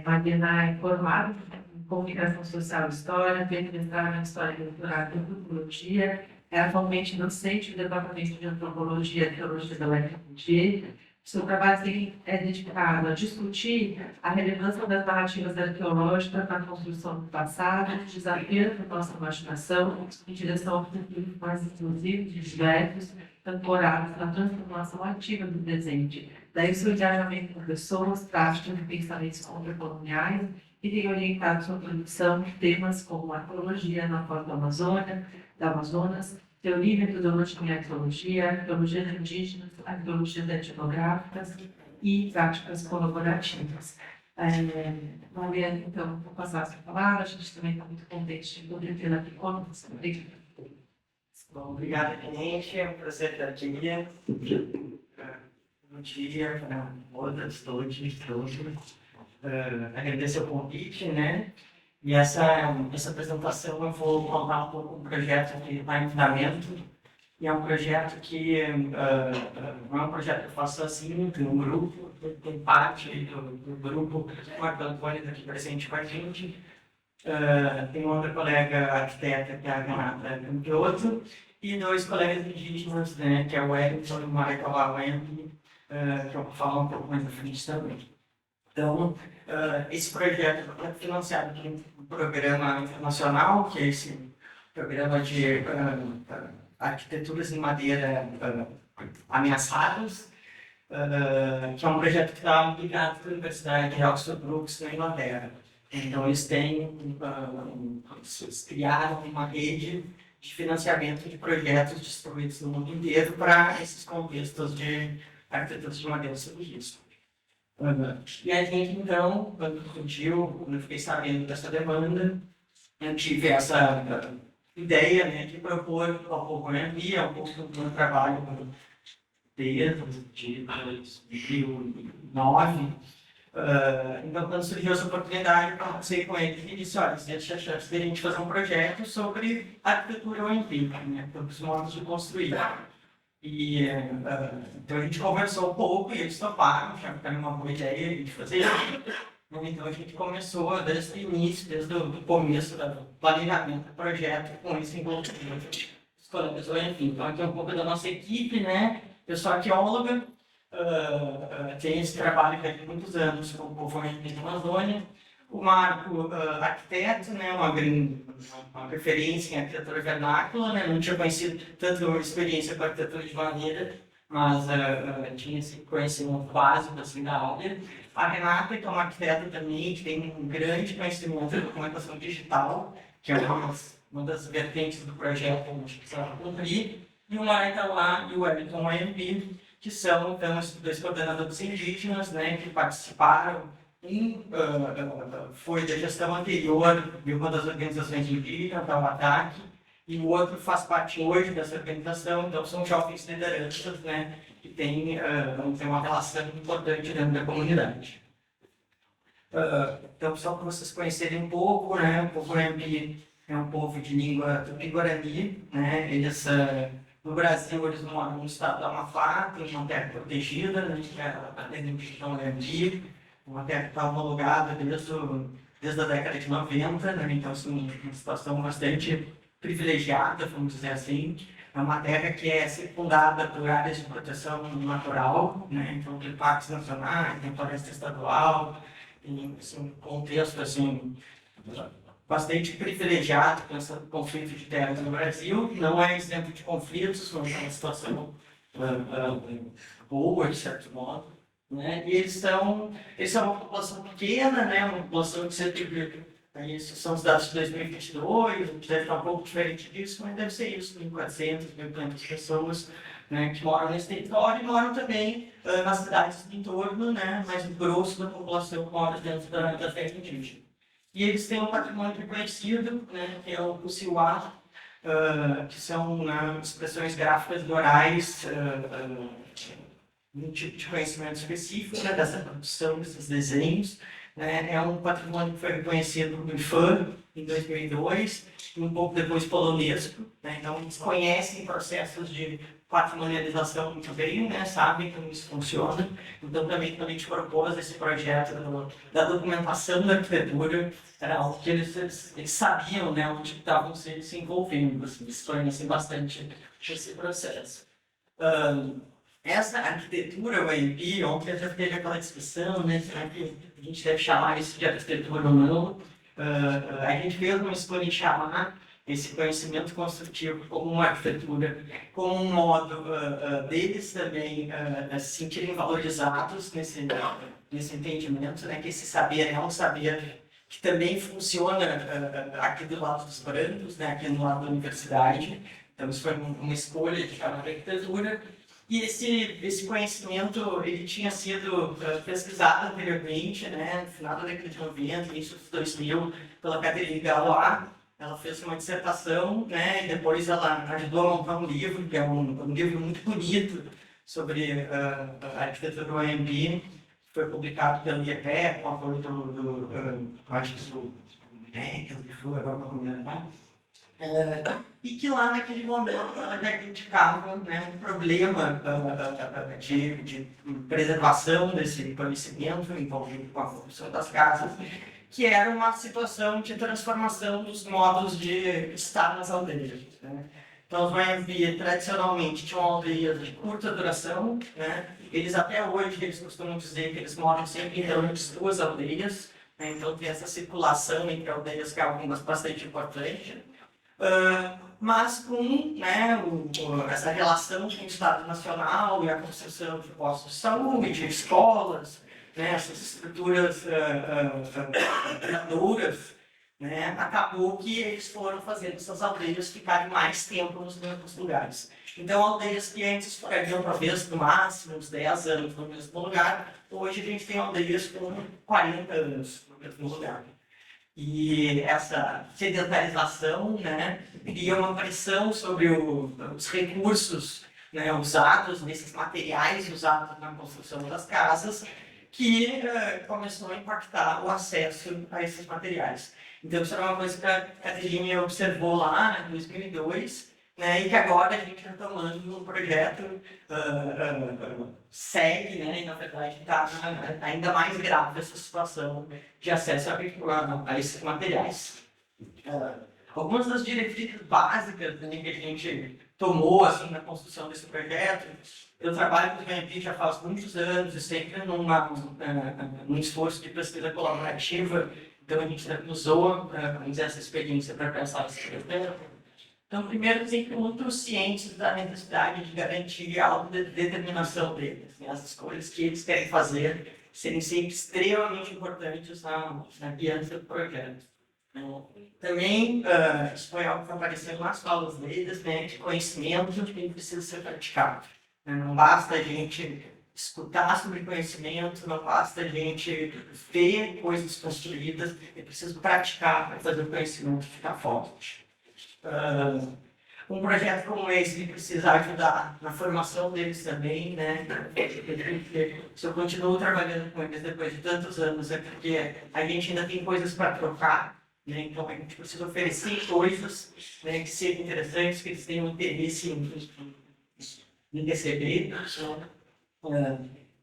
Mariana é formada em Comunicação Social e História, fez mestrado em História e doutorado em Antropologia, é atualmente docente do Departamento de Antropologia e Teologia da UFMG. Seu trabalho é dedicado a discutir a relevância das narrativas arqueológicas na construção do passado, desafiando a nossa imaginação em direção ao futuro mais inclusivo e diversos, ancorados na transformação ativa do presente. Daí o seu engajamento com pessoas, práticas e pensamentos contracoloniais, que tem orientado sua produção de temas como arqueologia na Foz da Amazonas, teoria e metodologia em arqueologia, arqueologias indígenas, arqueologias etnográficas e práticas colaborativas. Mariana, então, vou passar a sua palavra. A gente também está muito contente de poder tê-la aqui conosco. Bom, obrigado, gente. É um prazer estar aqui. Bom dia para todas, todos. Agradecer o convite, né? E essa apresentação eu vou contar um pouco do projeto que está em fundamento. E é um projeto que não é um projeto que eu faço sozinho, tem um grupo, tem parte do grupo, o Marco Antônio aqui presente com a gente. Tem uma outra colega arquiteta, que é a Renata Campioto, e 2 colegas indígenas, né, que é o Wellington e o Michael Lawende, que eu vou falar um pouco mais à frente também. Então, esse projeto é financiado por um programa internacional, que é esse programa de arquiteturas em madeira ameaçadas, que é um projeto que está ligado à Universidade de Oxford Brookes, na Inglaterra. Então, eles criaram uma rede de financiamento de projetos distribuídos no mundo inteiro para esses contextos de arquiteturas de madeira sob risco. E a gente, então, quando surgiu, eu fiquei sabendo dessa demanda, eu tive essa ideia, né, de propor ao pouco um pouco do meu trabalho desde 2009, Então, quando surgiu essa oportunidade, eu conversei com ele e disse, olha, existe a chance de a gente fazer um projeto sobre arquitetura olímpica, né, sobre os modos de construir. E então a gente conversou um pouco e eles toparam, acharam que era uma boa ideia de fazer isso. Então a gente começou desde o início, desde o começo do planejamento do projeto com esse envolvimento dos colegas olímpicos. Então aqui é um pouco da nossa equipe, né? Eu sou arqueóloga, tenho esse trabalho já há muitos anos com o povo olímpico da Amazônia. O Marco, arquiteto, né, uma referência em arquitetura vernácula, né, não tinha conhecido tanto uma experiência com arquitetura de maneira, mas tinha esse conhecimento básico assim, da área. A Renata, que é uma arquiteta também, que tem um grande conhecimento de documentação digital, que é uma das vertentes do projeto que a gente precisava cumprir. E o Marita lá e o Wellington AMB, que são então, os dois coordenadores indígenas, né, que participaram. Um foi da gestão anterior de uma das organizações indígenas, da UATAC, e o outro faz parte hoje dessa organização, então são jovens lideranças, né, que têm uma relação importante dentro da comunidade. Então, só para vocês conhecerem um pouco, né, o povo Embi é um povo de língua tupi-guarani, né, eles, no Brasil, eles moram no estado do Amapá, tem uma terra protegida, né, que é a denominação Embi, uma terra que está homologada desde a década de 90, né? Então, assim, uma situação bastante privilegiada, vamos dizer assim. É uma terra que é circundada por áreas de proteção natural, né? Então, tem parques nacionais, tem floresta estadual, tem assim, um contexto assim, bastante privilegiado com esse conflito de terras no Brasil. Não é exemplo de conflitos, mas é uma situação boa, de certo modo. Né? E eles são uma população pequena, né? Uma população que esses são os dados de 2022, a gente deve estar um pouco diferente disso, mas deve ser isso, 1.400, 1.500 pessoas, né, que moram nesse território e moram também nas cidades do entorno, né? Mas o grosso da população mora dentro da terra indígena. E eles têm um patrimônio reconhecido, né, que é o Kusiwá, que são expressões gráficas orais, um tipo de conhecimento específico, né, dessa produção desses desenhos. Né, é um patrimônio que foi reconhecido no IFAM em 2002 e um pouco depois pela Unesco. Né, então, eles conhecem processos de patrimonialização muito bem, né, sabem como isso funciona. Então, também, quando a gente propôs esse projeto da documentação da arquitetura, era algo que eles sabiam, né, onde estavam se envolvendo. Assim, eles conhecem bastante esse processo. Essa arquitetura, o AMP, ontem já teve aquela discussão, né, será que a gente deve chamar isso de arquitetura ou não? A gente fez uma escolha em chamar esse conhecimento construtivo como uma arquitetura, como um modo deles também se sentirem valorizados nesse entendimento, né, que esse saber é um saber que também funciona aqui do lado dos brancos, né, aqui no lado da universidade. Então, isso foi uma escolha de chamar de arquitetura. E esse conhecimento ele tinha sido pesquisado anteriormente, né, no final da década de 90, início dos 2000, pela Catherine Galois. Ela fez uma dissertação, né, e depois ela ajudou a montar um livro, que é um livro muito bonito sobre a arquitetura do AMB, que foi publicado pelo IEPE, com apoio acho que do agora não me lembro. E que lá naquele momento ela já indicava, né, um problema de preservação desse conhecimento envolvido com a construção das casas, que era uma situação de transformação dos modos de estar nas aldeias. Né? Então, os Wayambi tradicionalmente tinham aldeias de curta duração, né? Eles até hoje eles costumam dizer que eles moram sempre em torno de 2 aldeias, né? Então tem essa circulação entre aldeias que é algo bastante importante. Mas com, né, essa relação com o Estado Nacional e a construção de postos de saúde, de escolas, né, essas estruturas duras, né, acabou que eles foram fazendo essas aldeias ficarem mais tempo nos mesmos lugares. Então, aldeias que antes ficariam talvez no máximo uns 10 anos no mesmo lugar, hoje a gente tem aldeias com 40 anos no mesmo lugar. E essa sedentarização, né, cria uma pressão sobre os recursos, né, usados, nesses materiais usados na construção das casas, que começou a impactar o acesso a esses materiais. Então, isso era uma coisa que a Caterine observou lá em 2002, né, e que agora a gente retomando o projeto segue, né, e na verdade está ainda mais grave essa situação de acesso a esses materiais. Algumas das diretrizes básicas, né, que a gente tomou assim, na construção desse projeto, eu trabalho com o VMP já faz muitos anos e sempre num esforço de pesquisa colaborativa, então a gente usou essa experiência para pensar esse projeto. Então, primeiro, sempre muito cientes da necessidade de garantir a autodeterminação deles, né? As escolhas que eles querem fazer serem sempre extremamente importantes na guiança do projeto. Também, isso foi algo que apareceu nas falas deles, né, de conhecimento que precisa ser praticado. Não basta a gente escutar sobre conhecimento, não basta a gente ver coisas construídas, é preciso praticar para fazer o conhecimento ficar forte. Um projeto como esse precisa ajudar na formação deles também, né? Se eu continuo trabalhando com eles depois de tantos anos, é porque a gente ainda tem coisas para trocar, né? Então a gente precisa oferecer coisas, né, que sejam interessantes, que eles tenham interesse em receber.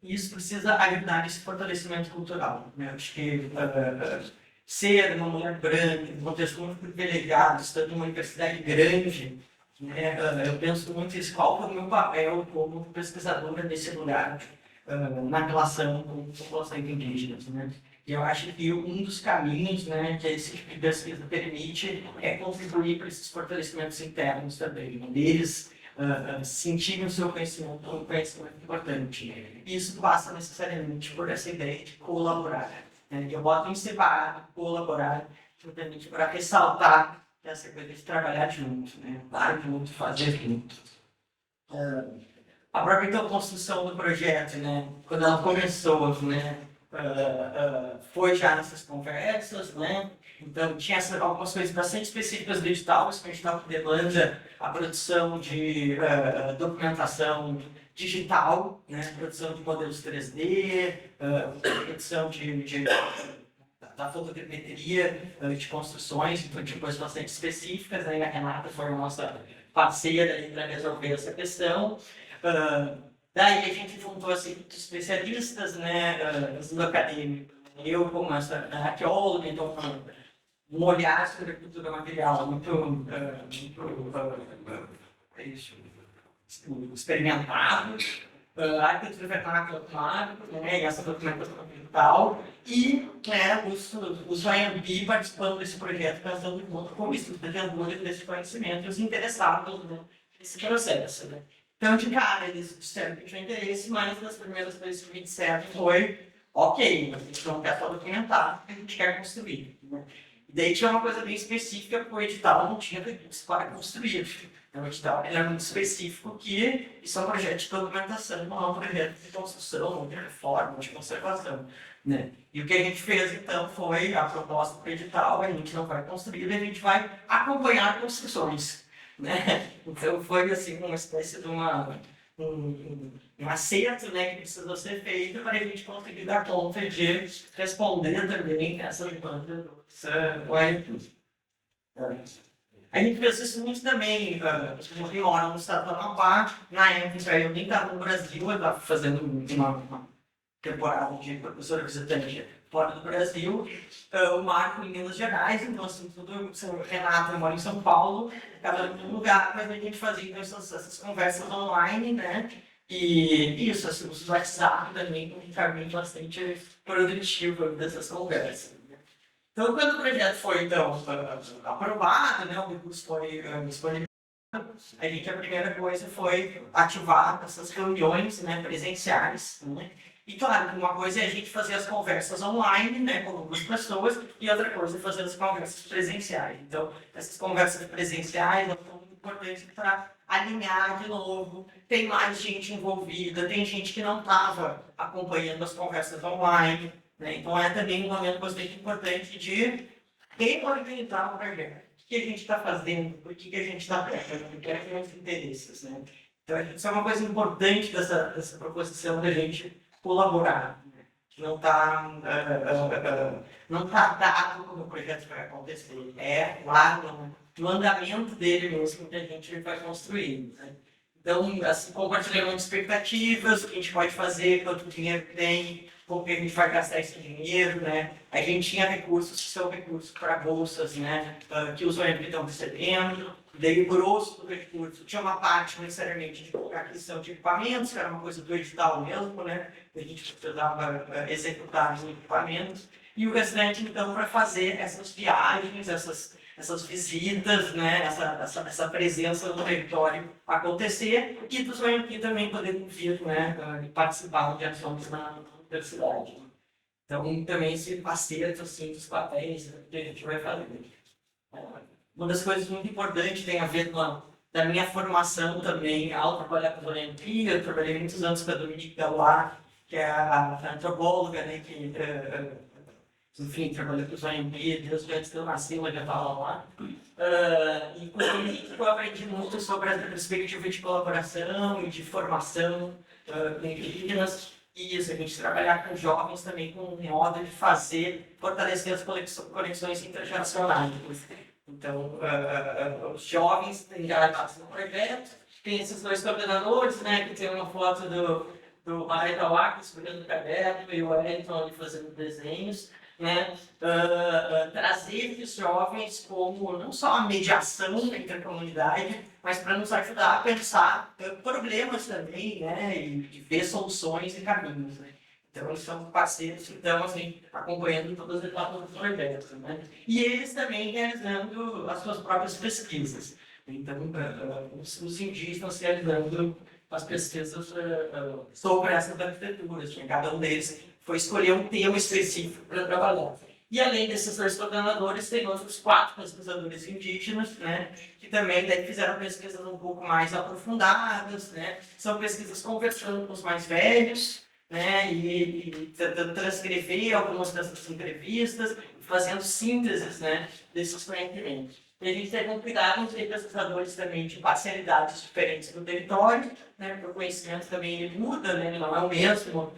Isso precisa ajudar nesse fortalecimento cultural, né? Acho que ser uma mulher branca, um contexto muito privilegiado, estando numa universidade grande, né, eu penso muito isso, qual é o meu papel como pesquisadora nesse lugar, na relação com a população indígena, né? E eu acho que um dos caminhos, né, que esse tipo de pesquisa permite é contribuir para esses fortalecimentos internos também, né? Deles sentirem o seu conhecimento como um conhecimento importante. Isso passa necessariamente por essa ideia de colaborar. Eu boto em separado, colaborar, justamente para ressaltar essa coisa de trabalhar junto, né? Dar junto, fazer junto. A própria então, construção do projeto, né? Quando ela começou, né? Foi já nessas conversas, né? Então tinha algumas coisas bastante específicas do edital, isso que a gente estava demanda a produção de documentação digital, né? Produção de modelos 3D, produção da fotogrametria de construções, então de coisas bastante específicas, né? A Renata foi a nossa parceira para resolver essa questão. Daí a gente juntou assim, especialistas, né, do acadêmico, eu como essa arqueóloga, então um olhar sobre a cultura material muito experimentado, a arquitetura vernácula, claro, né, e essa documentação ambiental, e os VMP participando desse projeto, pensando junto com os detentores desse conhecimento e os interessados, né, nesse processo. Né. Então, de cara, eles disseram que tinha interesse, mas nas primeiras coisas que me disseram foi: ok, a gente não quer só documentar, a gente quer construir. Né? E daí tinha uma coisa bem específica, porque o edital não tinha requisitos para construir. Então, o edital era muito específico, que isso é um projeto de documentação, não é um projeto de construção, de reforma, de conservação. Né? E o que a gente fez, então, foi a proposta para o edital: a gente não vai construir, a gente vai acompanhar construções. Né? Então foi assim uma espécie de um acerto, né, que precisou ser feito para a gente conseguir dar conta de responder também essa demanda dos OMP. A gente fez isso muito também, eu moro no estado do Amapá, na época eu nem estava no Brasil, eu estava fazendo uma temporada de professora visitante fora do Brasil, o Marco em Minas Gerais, então assim, tudo, o Renato mora em São Paulo, cada um em um lugar, mas a gente fazia então, essas conversas online, né? E isso, assim, os WhatsApp também, um caminho bastante produtivo dessas conversas. Então, quando o projeto foi então, aprovado, né, o recurso foi disponibilizado, a primeira coisa foi ativar essas reuniões, né, presenciais, né? E claro, uma coisa é a gente fazer as conversas online, né, com algumas pessoas, e outra coisa é fazer as conversas presenciais. Então, essas conversas presenciais são muito importantes para alinhar de novo, tem mais gente envolvida, tem gente que não estava acompanhando as conversas online, né? Então é também um momento bastante importante de reorganizar o projeto. O que a gente está fazendo, por que a gente está fazendo, quais são os interesses. Né? Então isso é uma coisa importante dessa proposição da gente colaborar. não está não tá dado como o projeto vai acontecer. É lá no andamento dele mesmo que a gente vai construir. Né? Então, assim, compartilhamento de expectativas, o que a gente pode fazer, quanto dinheiro tem, como que a gente vai gastar esse dinheiro, né? A gente tinha recursos que são recursos para bolsas, né? Que os OMB estão recebendo. Daí, o grosso do recurso tinha uma parte necessariamente de aquisição de equipamentos, que era uma coisa do edital mesmo, né? A gente precisava executar os equipamentos. E o restante, então, para fazer essas viagens, essas visitas, né, essa presença no território acontecer e dos OMP também poder vir, né, e participar de ações na universidade. Então, também esse parceiro assim, dos papéis que a gente vai fazer. Uma das coisas muito importantes tem a ver com da minha formação também, ao trabalhar com a OMP, eu trabalhei muitos anos com a Dominique Galois, que é a antropóloga, né, que enfim, trabalhou com os OMB, desde antes de eu nascer, ela já estava lá. E com ele eu aprendi muito sobre a perspectiva de colaboração e de formação com indígenas. E isso, a gente trabalhar com jovens também com um modo de fortalecer as conexões intergeracionais. Então, os jovens engajados no projeto, tem esses dois coordenadores, né, que tem uma foto do Maretauá, escolhendo o caderno, e o Wellington ali fazendo desenhos. Né, trazer esses jovens como não só a mediação entre a comunidade, mas para nos ajudar a pensar problemas também, né, e ver soluções e caminhos. Né. Então, eles são parceiros que estão assim, acompanhando todas as etapas do projeto. Né. E eles também realizando as suas próprias pesquisas. Então, os indígenas realizando as pesquisas sobre essas arquiteturas. Cada um deles foi escolher um tema específico para trabalhar. E além desses dois coordenadores, tem outros 4 pesquisadores indígenas, né, que também daí fizeram pesquisas um pouco mais aprofundadas, né, são pesquisas conversando com os mais velhos, né, e tentando transcrever algumas dessas entrevistas, fazendo sínteses, né, desses conhecimentos. E a gente teve um cuidado em ter pesquisadores também de parcialidades diferentes no território, né, porque o conhecimento também ele muda, né, ele não é o mesmo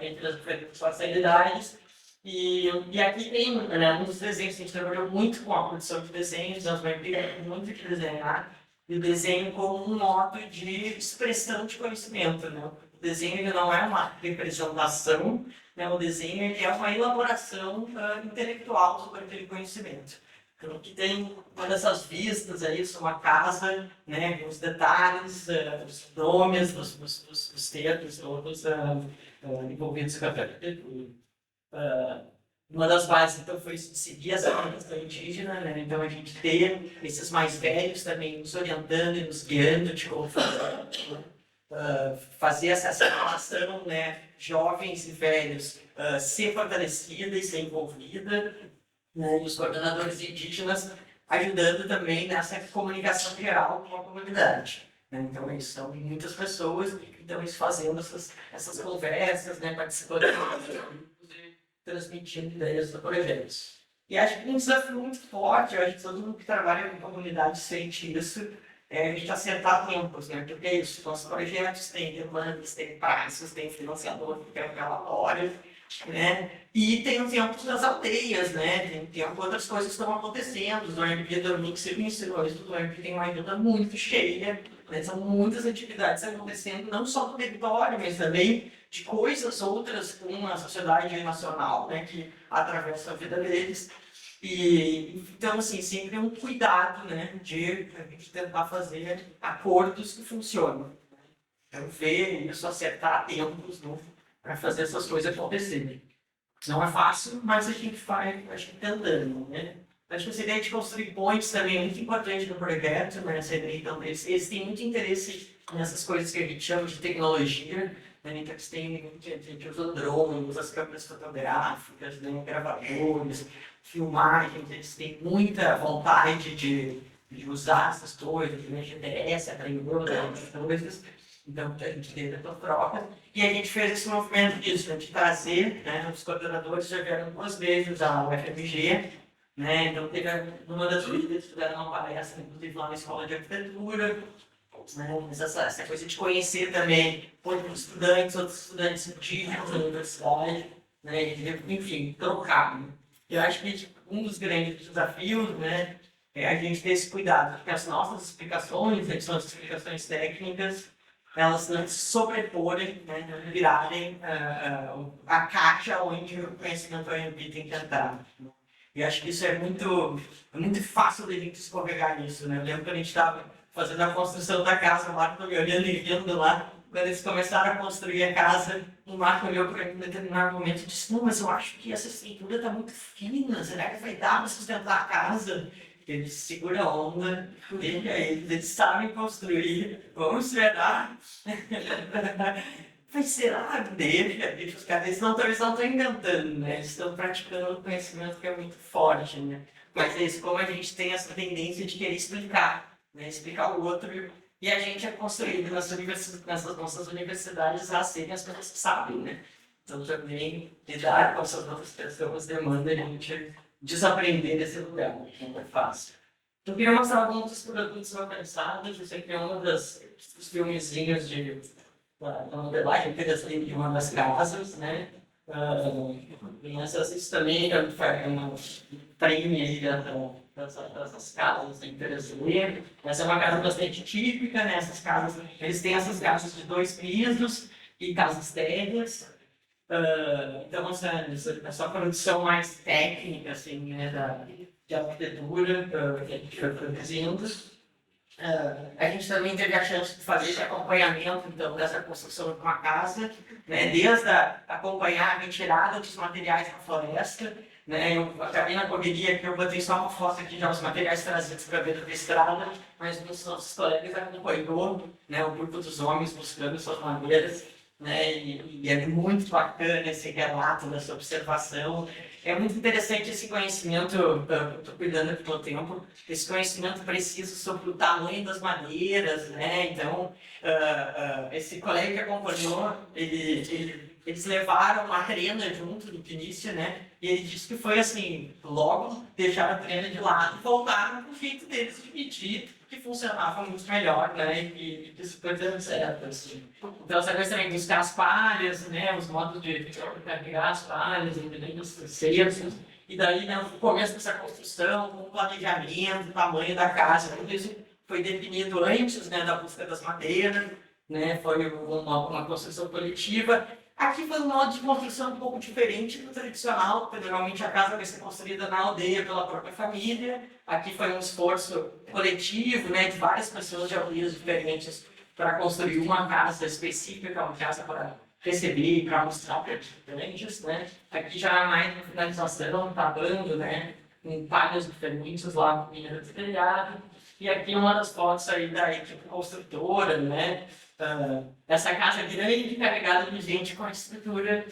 entre as diferentes parcialidades. E aqui tem um dos desenhos, a gente trabalhou muito com a produção de desenhos, nós vamos pegar muito de desenhar, e o desenho como um modo de expressão de conhecimento. Né? O desenho ele não é uma representação, né? O desenho ele é uma elaboração intelectual sobre aquele conhecimento. Então, aqui tem uma dessas vistas aí, isso, uma casa, né, os detalhes, os nomes dos termos, todos envolvidos com a arquitetura. Uma das bases, então, foi seguir essa questão indígena, né? Então, a gente ter esses mais velhos também nos orientando e nos guiando de como fazer essa relação, né, jovens e velhos, ser fortalecida e ser envolvida, né, e os coordenadores indígenas ajudando também nessa comunicação geral com a comunidade. Né? Então, eles são muitas pessoas que estão fazendo essas conversas, né, participando dos grupos e transmitindo ideias do projeto. E acho que um desafio muito forte, eu acho que todo mundo que trabalha em comunidade sente isso, é a gente acertar tempos, né? Porque é isso, os projetos têm demandas, têm prazos, têm financiador, tem um relatório, né? E tem o tempo das aldeias, né? Tem tempo outras coisas estão acontecendo. Os OMP do Domingo se ensinou isso, o OMP tem uma agenda muito cheia, né? São muitas atividades acontecendo, não só no território, mas também de coisas outras com a sociedade nacional, né? Que atravessa a vida deles. E então, assim, sempre um cuidado, né? De a gente tentar fazer acordos que funcionam. Então, ver isso, acertar tempos, né? Para fazer essas coisas acontecerem. Não é fácil, mas a gente vai, acho que tentando, né? Acho que essa ideia de construir pontes também é muito importante no projeto, né? Essa ideia, então, eles têm muito interesse nessas coisas que a gente chama de tecnologia, né? Então, eles têm, a gente usa drones, as câmeras fotográficas, né? Gravadores, filmagens, eles têm muita vontade de usar essas coisas, né? GTS, aprendeu essas coisas. Então, a gente teve essa troca e a gente fez esse movimento disso, de trazer, né, os coordenadores já vieram 2 vezes à UFMG, né, então teve uma das vezes eles fizeram uma palestra, inclusive lá na Escola de Arquitetura, né? Mas essa coisa de conhecer também outros estudantes indígenas da universidade, né? E, enfim, trocar. Né? Eu acho que um dos grandes desafios, né, é a gente ter esse cuidado, porque as nossas explicações, né, que são as explicações técnicas, elas não se sobreporem, né, não virarem a caixa onde o conhecimento AMP tem que entrar. E acho que isso é muito fácil de a gente escorregar nisso, né? Eu lembro que a gente estava fazendo a construção da casa, o Marco me olhando e vendo lá, quando eles começaram a construir a casa, o Marco olhou para mim em determinado momento e disse, não, mas eu acho que essa estrutura está muito fina, será que vai dar para sustentar a casa? Ele segura a onda, deixa eles sabem construir, vamos esperar. Mas será? Deixa os caras, eles não estão inventando, né? Eles estão praticando um conhecimento que é muito forte, né? Mas é isso, como a gente tem essa tendência de querer explicar, né? Explicar o outro, e a gente é construído nessas nossas universidades a serem as pessoas que sabem, né? Então também lidar com essas outras pessoas demanda a gente desaprender esse lugar, não é fácil. Eu queria mostrar alguns dos produtos localizados, eu sei que é um dos filmezinhos da modelagem interessante de uma das casas, né? Isso também é uma treme aí dessas casas interessantes. Essa é uma casa bastante típica, né? Essas casas, eles têm essas casas de 2 pisos e casas térreas. Então, essa produção mais técnica, assim, né, de arquitetura que a gente foi produzindo. A gente também teve a chance de fazer esse acompanhamento, então, dessa construção de uma casa, né, desde acompanhar a retirada dos materiais da floresta, né, eu acabei na correria que eu botei só uma foto aqui já os materiais trazidos para dentro da estrada, mas os nossos colegas acompanhou, né, o grupo dos homens buscando suas madeiras, né, e é muito bacana esse relato dessa observação. É muito interessante esse conhecimento, estou cuidando do meu tempo, esse conhecimento preciso sobre o tamanho das madeiras, né? Então, esse colega que acompanhou, eles levaram uma trena junto no início, né? E ele disse que foi assim, logo deixaram a trena de lado e voltaram com o jeito deles de medir, que funcionava muito melhor, né? E que super deu certo, assim. Então, essa coisa também buscar as palhas, né? Os modos de carregar as palhas, independente dos terceiros. E daí, né, no começo dessa construção, com o planejamento, o tamanho da casa, tudo isso foi definido antes, né, da busca das madeiras, né? Foi uma construção coletiva. Aqui foi um modo de construção um pouco diferente do tradicional, porque normalmente a casa vai ser construída na aldeia pela própria família. Aqui foi um esforço coletivo, né, de várias pessoas de aldeias diferentes para construir uma casa específica, uma casa para receber e para mostrar para os estudantes, né. Aqui já mais na finalização, acabando, né, com palhas diferentes lá no meio do telhado. E aqui uma das fotos aí da equipe construtora, né. Essa casa grande, carregada de gente com a estrutura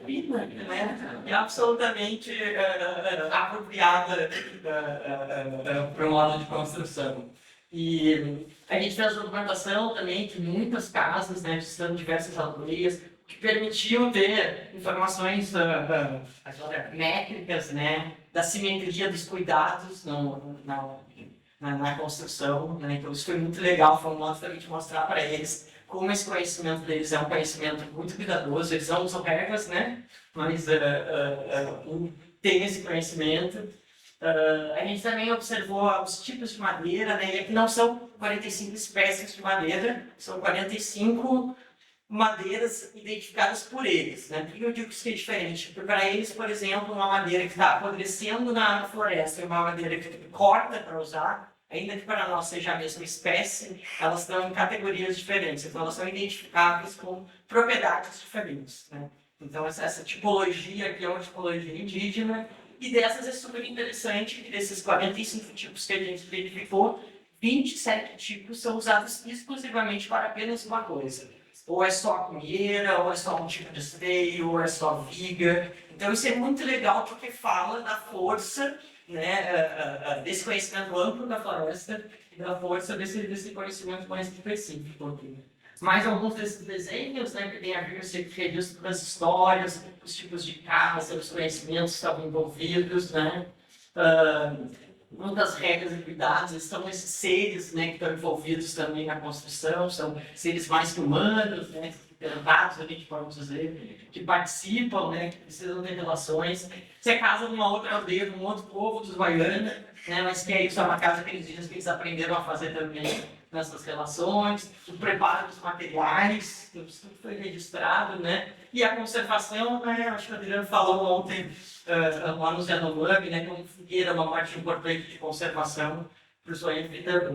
fina, né? E absolutamente apropriada para o modo de construção. E a gente fez a documentação também de muitas casas, né, visitando diversas aldeias, que permitiu ter informações métricas, né, da simetria dos cuidados na construção, né? Então isso foi muito legal, foi um modo também de mostrar para eles como esse conhecimento deles é um conhecimento muito cuidadoso, eles não usam regras, né? Mas tem esse conhecimento. A gente também observou os tipos de madeira, né? E aqui não são 45 espécies de madeira, são 45 madeiras identificadas por eles, né? Por que eu digo que isso é diferente? Porque para eles, por exemplo, uma madeira que está apodrecendo na floresta e uma madeira que corta para usar, ainda que para nós seja a mesma espécie, elas estão em categorias diferentes, então elas são identificáveis com propriedades diferentes, né? Então essa tipologia aqui é uma tipologia indígena, e dessas é super interessante que desses 45 tipos que a gente identificou, 27 tipos são usados exclusivamente para apenas uma coisa. Ou é só cunheira, ou é só um tipo de esteio, ou é só viga. Então isso é muito legal porque fala da força, né, desse conhecimento amplo da floresta e da força desse conhecimento mais específico. Mais alguns desses desenhos, né, que tem a ver com esse registro das histórias, os tipos de casa, os conhecimentos que estavam envolvidos, né. muitas regras e cuidados, são esses seres, né, que estão envolvidos também na construção, são seres mais que humanos, né, tentados ali, que podemos dizer, que participam, né, que precisam ter relações. Se é casa numa outra aldeia, num outro povo dos Baiana, né, mas que é isso, é uma casa que eles dizem que eles aprenderam a fazer também nessas relações, o preparo dos materiais, tudo foi registrado, né, e a conservação, né, acho que o Adriano falou ontem, lá no Yanomami, né, como fogueira é uma parte importante de conservação para o sonho vida.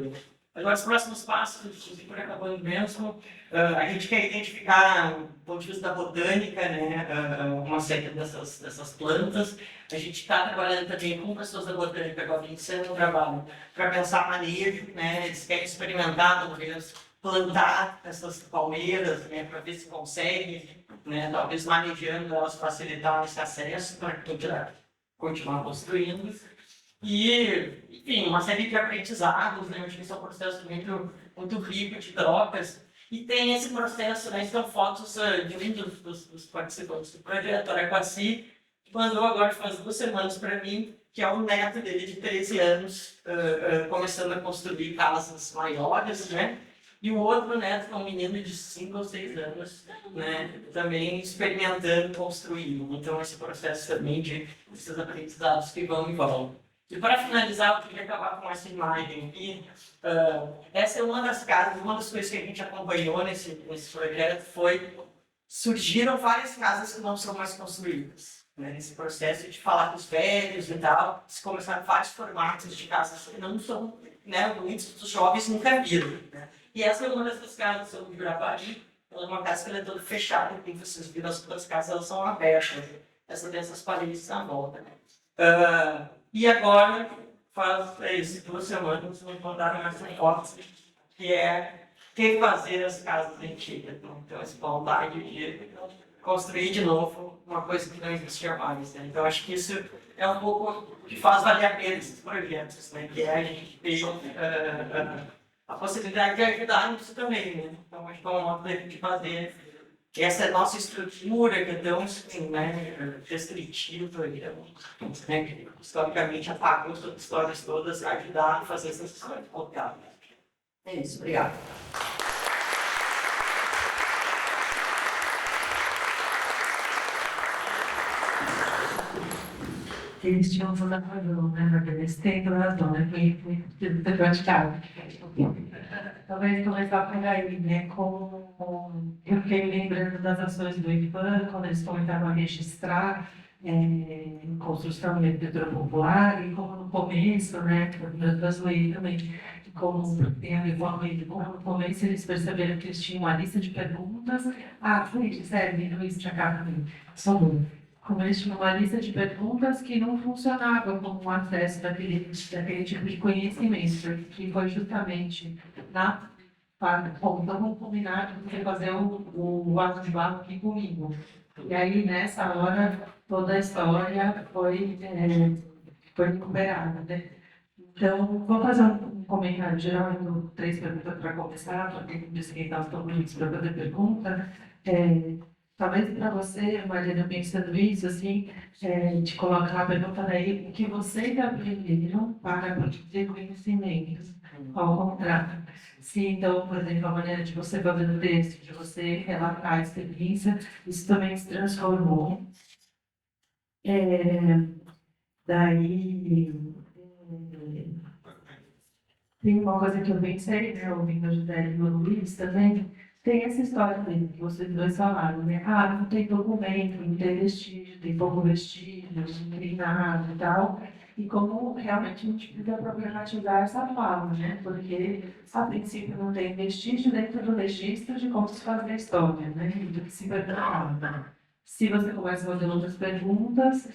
Agora, os próximos passos, inclusive por acabando mesmo, a gente quer identificar, do ponto de vista da botânica, né, uma série dessas plantas. A gente está trabalhando também com pessoas da botânica, agora iniciando um trabalho para pensar manejo, né, eles querem experimentar, talvez, plantar essas palmeiras, né, para ver se consegue, né, talvez manejando elas, facilitar esse acesso para continuar construindo. E, enfim, uma série de aprendizados, né? Eu acho que esse é um processo muito rico de trocas. E tem esse processo, né? São fotos de um dos participantes do projeto, Araquaci, que mandou agora faz 2 semanas para mim, que é o neto dele de 13 anos, começando a construir casas maiores, né? E o outro neto é um menino de 5 ou 6 anos, né? Também experimentando construir. Então, esse processo também de esses aprendizados que vão e vão. E para finalizar, eu queria acabar com essa imagem aqui. Essa é uma das casas, uma das coisas que a gente acompanhou nesse projeto foi surgiram várias casas que não são mais construídas. Né? Nesse processo de falar com os velhos e tal, se começaram vários formatos de casas que não são, né, muitos dos jovens nunca viram. Né? E essa é uma dessas casas de Guarapari. Ela é uma casa que ela é toda fechada, porque vocês viram as outras casas, elas são abertas. Essa dessas paredes à volta. Né? E agora, faz 2 semanas, me mandaram essa foto, que é refazer as casas antigas. Então, essa vontade de construir de novo uma coisa que não existia mais. Né? Então, acho que isso é um pouco que faz valer a pena esses projetos, né? Que é a gente ter a possibilidade de ajudar nisso também. Né? Então, acho que é uma maneira de fazer. Essa nossa estrutura que é tão, assim, né, restritiva, né, que historicamente apagou as histórias todas, ajudar a fazer essas histórias voltar. É isso, obrigado. Eles tinham toda a razão, né? Eles têm toda a razão, né? Foi praticado. Talvez começar por aí, né? Eu fiquei lembrando das ações do IPAN, quando eles começaram a registrar construção de arquitetura popular, e como no começo, né? Das leis também, como tem a ver com a lei, como no começo eles perceberam que eles tinham uma lista de perguntas. Luiz, Luiz, tinha cá também. Só um. Como eles tinham uma lista de perguntas que não funcionava como um acesso daquele tipo de conhecimento, que foi justamente vamos combinar de você fazer o ato de barro aqui comigo. E aí, nessa hora, toda a história foi recuperada, né? Então, vou fazer um comentário geral, eu tenho 3 perguntas para começar, porque como disse quem estava todo mundo para fazer pergunta. Talvez para você, Mariana, pensando isso, assim, de colocar a pergunta daí, o que vocês aprenderam para produzir conhecimento, ao contrário. Se, então, por exemplo, a maneira de você fazer o texto, de você relatar a experiência, isso também se transformou. Tem uma coisa que eu pensei, né, ouvindo a Gisele e o Luiz também, tem essa história mesmo, que vocês dois falaram, né? Não tem documento, não tem vestígio, tem pouco vestígio, não tem nada e tal. E como realmente a gente precisa problematizar essa fala, né? Porque, a princípio, não tem vestígio dentro do registro de como se faz a história, né? E do que se perguntava. Se você começa a fazer outras perguntas,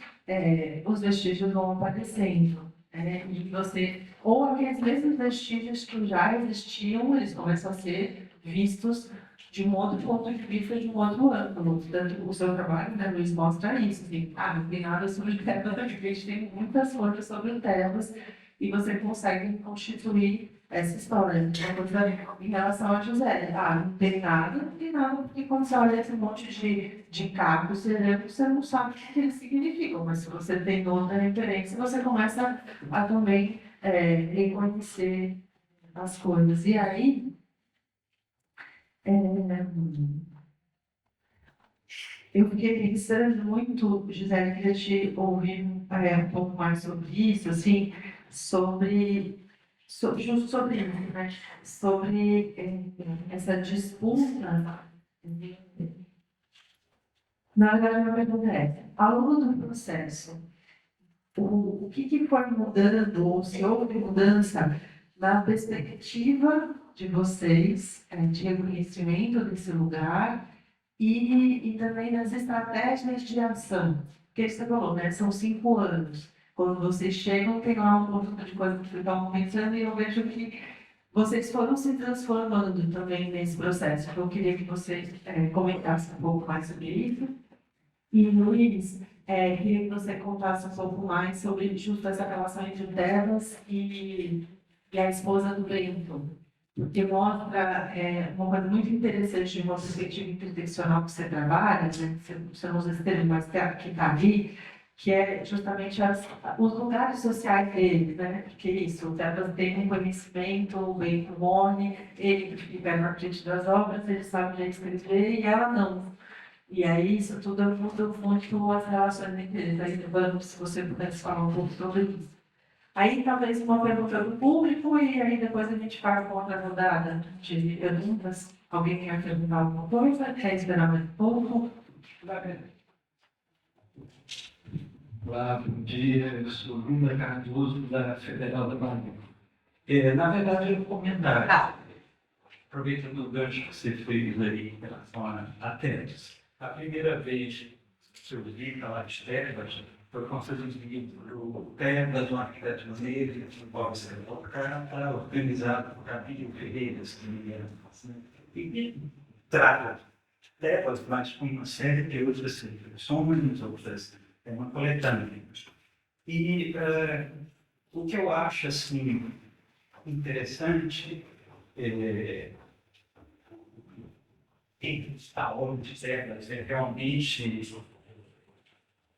os vestígios vão aparecendo. E você, ou aqueles mesmos vestígios que já existiam, eles começam a ser vistos de um outro ponto de vista, de um outro ângulo. Tanto o seu trabalho, né, Luiz, mostra isso. Assim, não tem nada sobre telas, a gente tem muitas coisas sobre telas, e você consegue constituir essa história. Uma coisa em relação a José, não tem nada, porque quando você olha esse monte de cabos, você não sabe o que eles significam, mas se você tem outra referência, você começa a também reconhecer as coisas. E aí, eu fiquei pensando muito, Gisele, queria te ouvir um pouco mais sobre isso, assim, justo sobre isso, né? Sobre essa disputa. Na verdade, a minha pergunta é, ao longo do processo, o que foi mudando, ou se houve mudança na perspectiva de vocês, de reconhecimento desse lugar e também nas estratégias de ação? Porque você falou, né? São 5 anos. Quando vocês chegam, tem lá um conjunto de coisas que vocês estavam pensando e eu vejo que vocês foram se transformando também nesse processo. Então, eu queria que vocês comentassem um pouco mais sobre isso. E, Luiz, queria que você contasse um pouco mais sobre justo essa relação entre Devas e a esposa do Bento, porque mostra uma coisa muito interessante de uma perspectiva interseccional que você trabalha, né? Você não usa esse termo, mas que está ali, que é justamente os lugares sociais deles, né? Porque isso, o Devas tem um conhecimento, o Bento morre, ele que fica na frente das obras, ele sabe ler e escrever, e ela não. E aí, isso tudo muda muito as relações entre eles. Aí, Evandro, se você pudesse falar um pouco sobre isso. Aí, talvez uma pergunta do público, e aí depois a gente faz uma outra rodada de perguntas. Alguém quer perguntar alguma coisa? Quer esperar mais um pouco? Olá, bom dia. Eu sou Lula Cardoso, da Federal da Bahia. Na verdade, é um comentário. Aproveitando o gancho que você fez aí em relação a Tebas. A primeira vez que eu vi falar de Tebas foi quando vocês viram o Tebas, um arquiteto negro, que Bob está organizado por Camilo Ferreira, e que trata Tebas, mas com uma série de outras reflexões, outras, uma coletânea. E o que eu acho assim, interessante a obra de Tebas é realmente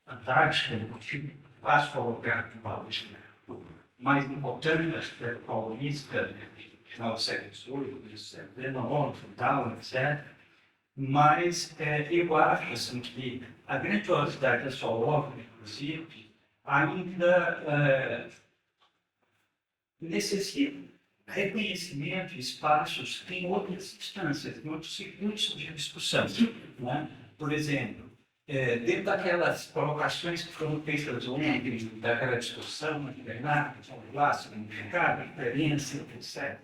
fantástica, porque faz colocar o mais importante aspecto paulista, final do século XVIII, século XIX, tal, etc. Mas eu acho assim, que a grandiosidade da sua obra, inclusive, ainda necessita reconhecimento, espaços em outras instâncias, em outros circuitos de discussão. Né? Por exemplo, dentro daquelas colocações que foram feitas ontem, daquela discussão entre Bernardo, significado, diferença, etc.,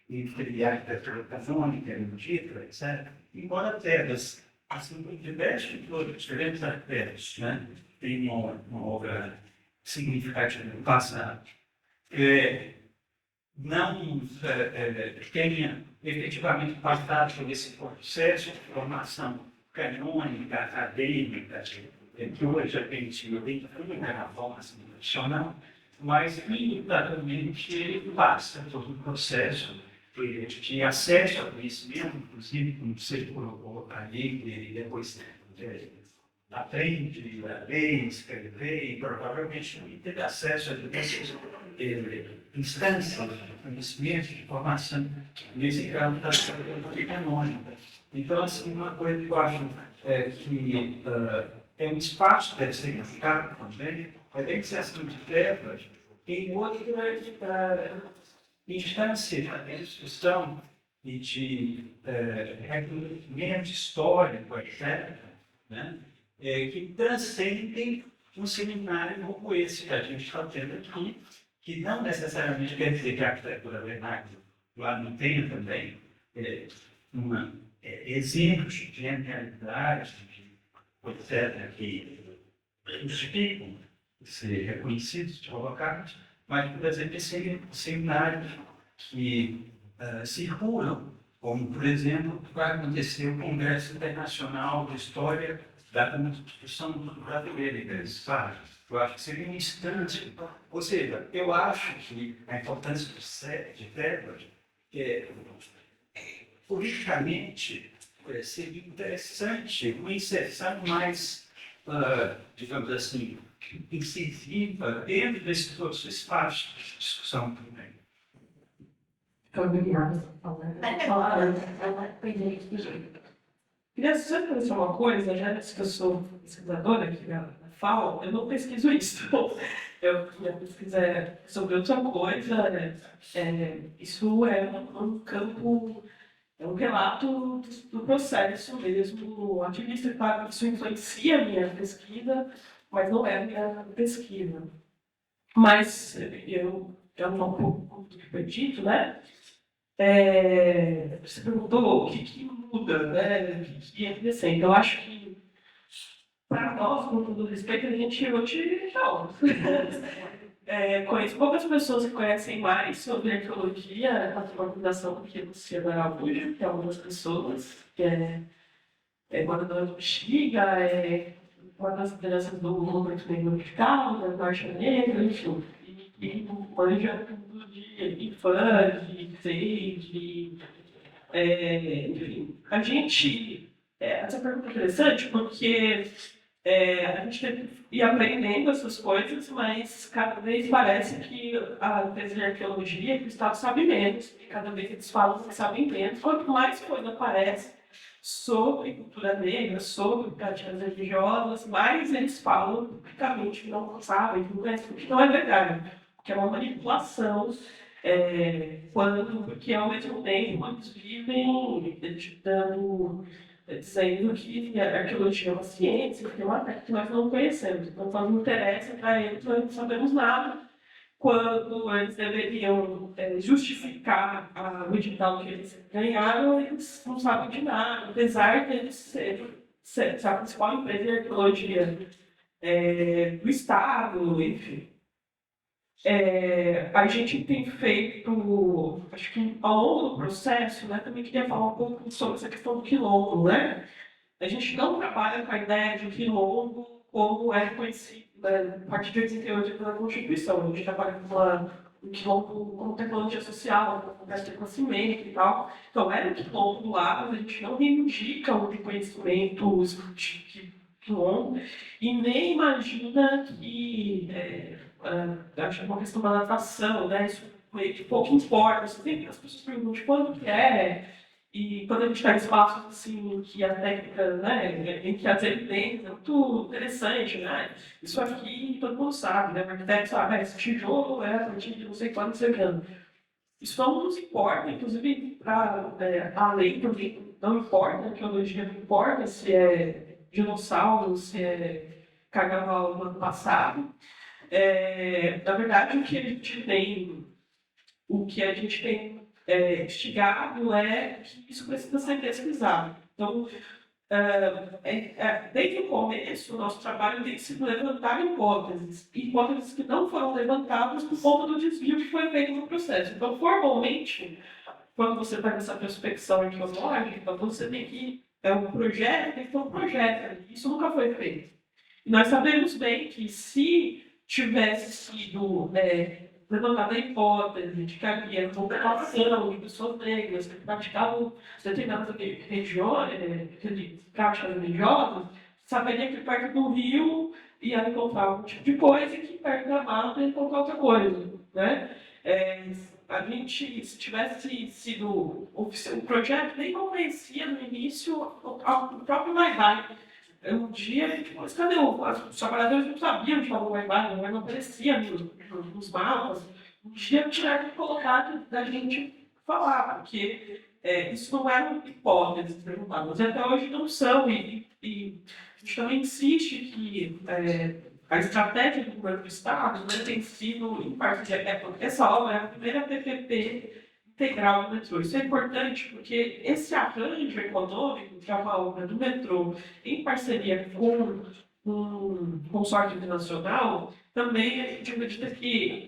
entre a arquitetura canônica, erudita, etc., embora Tebas, assim como diversos pintores, diferentes arquitetos, né, tenham uma obra significativa no passado, não tenha efetivamente passado por esse processo de formação canônica, acadêmica, que hoje a gente tem tudo na formação profissional, mas, imediatamente, ele passa por um processo de acesso ao conhecimento, inclusive, como você colocou ali, e depois aprende a ler, escrever, e provavelmente não teve acesso a diversas instâncias de conhecimento, de formação, nesse campo da sabedoria canônica. Então, assim, uma coisa que eu acho que é um espaço para ser identificado também, é a iniciação de Tebas em outra instância de discussão e de reconhecimento histórico, etc., né? Que transcendem um seminário como esse que a gente está tendo aqui, que não necessariamente quer dizer que a arquitetura vernácula lá não tenha também exemplos de genialidade, etc., que justificam ser reconhecidos, colocados, mas, por exemplo, esse seminários que circulam, como, por exemplo, vai acontecer o Congresso Internacional de História da Constituição Brasileira, sabe? Eu acho que seria um instante, ou seja, eu acho que a importância de Tebas politicamente seria interessante uma inserção mais digamos assim, incisiva dentro desse todo esse espaço de discussão também. Queria só dizer uma coisa, já disse que eu sou pesquisadora aqui na FAO, eu não pesquiso isso. Minha pesquisa é sobre outra coisa. Isso é um campo, é um relato do processo mesmo. O ativista, claro, isso influencia a minha pesquisa, mas não é a minha pesquisa. Mas eu já não um pouco do que foi dito, né? Você perguntou o que muda, né? O que é recente. Eu acho que, para nós, com todo respeito, a gente hoje não. Conheço poucas pessoas que conhecem mais sobre arqueologia, a organização do que Luciano Araújo, que é uma das pessoas, que é moradora do Bexiga, é uma das lideranças do movimento negro radical, da Marcha Negra, enfim. E manja tudo de infante, de enfim. A gente. Essa pergunta é interessante porque a gente tem que ir aprendendo essas coisas, mas cada vez parece que a empresa de arqueologia, que o Estado sabe menos, e cada vez eles falam que sabem menos. Quanto mais coisa aparece sobre cultura negra, sobre práticas religiosas, mais eles falam publicamente que não sabem, que não conhecem, que não é verdade, que é uma manipulação, porque ao mesmo tempo eles vivem dizendo que a arqueologia é uma ciência, que é uma técnica que nós não conhecemos. Então, não interessa para eles, nós não sabemos nada, quando eles deveriam justificar o edital que eles ganharam, eles não sabem de nada, apesar de eles serem a principal empresa de arqueologia do Estado, enfim. A gente tem feito, acho que ao longo do processo, né, também queria falar um pouco sobre essa questão do quilombo, né? A gente não trabalha com a ideia de quilombo como é conhecido, né, a partir de 88 pela Constituição. A gente trabalha com um quilombo como tecnologia social, com reconhecimento e tal. Então, era um quilombo lá, mas a gente não reivindica o reconhecimento de quilombo e nem imagina que acho que é uma questão da datação, né? Isso meio que pouco importa. Sempre as pessoas perguntam de quando que é, e quando a gente está em espaços assim, em que a técnica, né, em que as evidências é muito interessante, né? Isso aqui todo mundo sabe, né? O arquiteto sabe, esse tijolo é a partir de não sei quando, não sei quando. Isso não nos importa, inclusive para a lei também não importa, a arqueologia não importa se é dinossauro, se é carnaval do ano passado. Na verdade, o que a gente tem instigado é que isso precisa ser pesquisado. Então, desde o começo, o nosso trabalho tem sido levantar hipóteses que não foram levantadas por conta do desvio que foi feito no processo. Então, formalmente, quando você faz essa prospecção arqueológica, você tem que um projeto, tem que ter um projeto. Isso nunca foi feito. E nós sabemos bem que se tivesse sido levantada a hipótese de que havia uma população de pessoas negras que praticavam determinadas práticas religiosas, saberia que perto do rio ia encontrar algum tipo de coisa e que perto da mata ia encontrar outra coisa, né? A gente, se tivesse sido o projeto, nem conhecia no início o próprio Vai-Vai. Um dia a gente falou, cadê os trabalhadores não sabiam de algum Vai-Vai, não aparecia nos mapas. Um dia tiveram que colocar da gente falar, porque isso não eram hipóteses perguntadas, até hoje não são, e a gente também insiste que a estratégia do governo do Estado, né, tem sido, em parceria, essa obra é a primeira PPP integral do metrô. Isso é importante porque esse arranjo econômico, que é uma obra do metrô, em parceria com um consórcio internacional, também a gente acredita que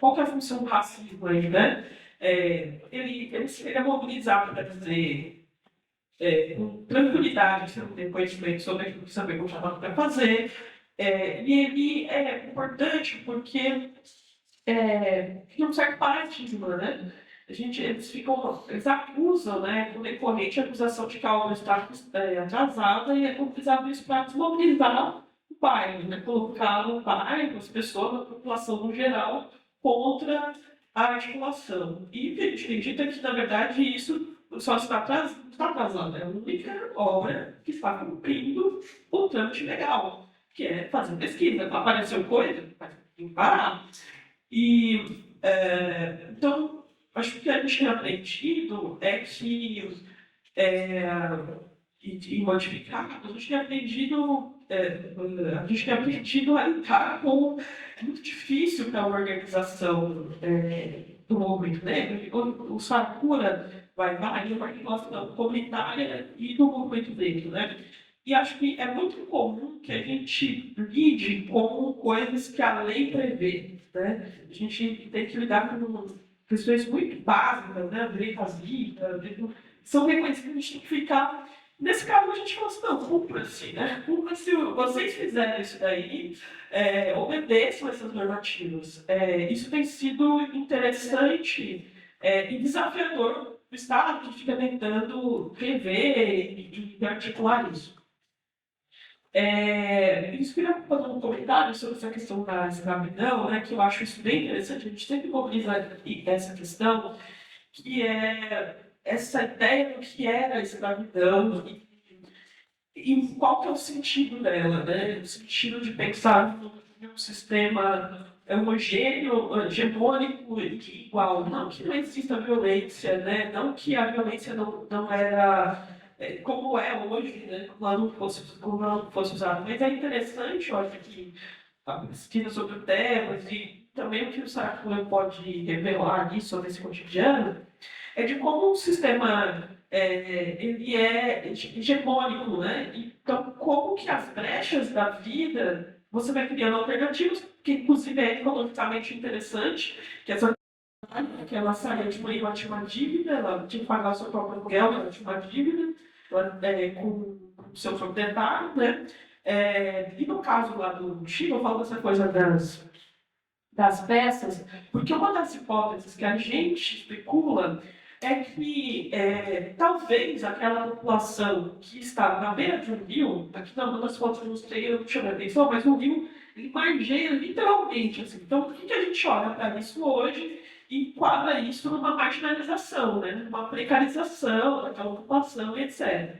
qual que é a função do racismo aí, né? Ele é mobilizado para dizer com tranquilidade, você não tem conhecimento sobre aquilo que você sabe como para fazer. E ele é importante porque tem um certo paradigma, né? eles acusam, né, com decorrente a acusação de que a obra está atrasada e é utilizado isso para desmobilizar o bairro, né, colocar o bairro, as pessoas, a população no geral, contra a articulação. E a gente acredita que, na verdade, isso só está atrasado, é a única obra que está cumprindo o trâmite legal, que é fazer pesquisa. Apareceu coisa, tem que parar. Então, acho que a gente tem aprendido é que, e modificado, a gente tem aprendido, a lidar com. É muito difícil para a organização do movimento negro, o Sakura vai é uma articulação comunitária e do movimento negro, né? E acho que é muito comum que a gente lide com coisas que a lei prevê, né? A gente tem que lidar com questões muito básicas, né? Direito à vida, são reconhecidas, a gente tem que ficar. Nesse caso, a gente fala assim, não, cumpra-se, né? Cumpra-se, vocês fizeram isso daí, obedeçam essas normativas. Isso tem sido interessante e desafiador do Estado, que fica tentando rever e articular isso. Isso queria fazer um comentário sobre essa questão da escravidão, né, que eu acho isso bem interessante, a gente sempre mobiliza essa questão, que é essa ideia do que era a escravidão e qual que é o sentido dela, né? O sentido de pensar em um sistema homogêneo, hegemônico e igual. Não que não exista violência, né? Não que a violência não era como é hoje, né? Como ela não fosse usada. Mas é interessante, eu acho que a pesquisa sobre o tema e também o que o Sakura pode revelar ali sobre esse cotidiano, é de como o sistema ele é hegemônico, né? Então, como que as brechas da vida, você vai criando alternativas, que inclusive é economicamente interessante, que ela saía de manhã, ela tinha uma dívida, ela tinha que pagar o seu próprio aluguel, ela tinha uma dívida com o seu proprietário, né? E no caso lá do Chile, eu falo dessa coisa das peças, porque uma das hipóteses que a gente especula é que talvez aquela população que está na beira de um rio, aqui na das fotos eu mostrei, eu não chamei atenção, mas o rio ele margeia literalmente. Assim. Então, por que a gente olha para isso hoje e enquadra isso numa marginalização, né? Numa precarização daquela população, etc.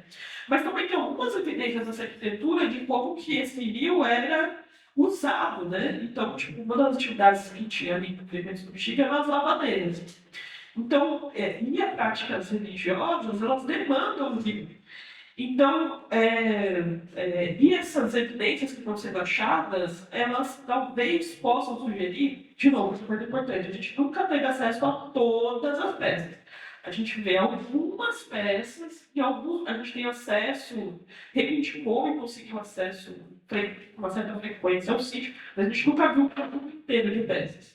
Mas também tem algumas evidências dessa arquitetura de como que esse rio era usado, né? Então, tipo, uma das atividades que tinha ali no Clemente do Bexiga eram as lavadeiras. Então, e as práticas religiosas, elas demandam o rio. Então, e essas evidências que estão sendo achadas, elas talvez possam sugerir, de novo, super importante, a gente nunca teve acesso a todas as peças. A gente vê algumas peças e a gente tem acesso, reivindicou e conseguiu acesso com uma certa frequência ao sítio, mas a gente nunca viu o produto inteiro de peças.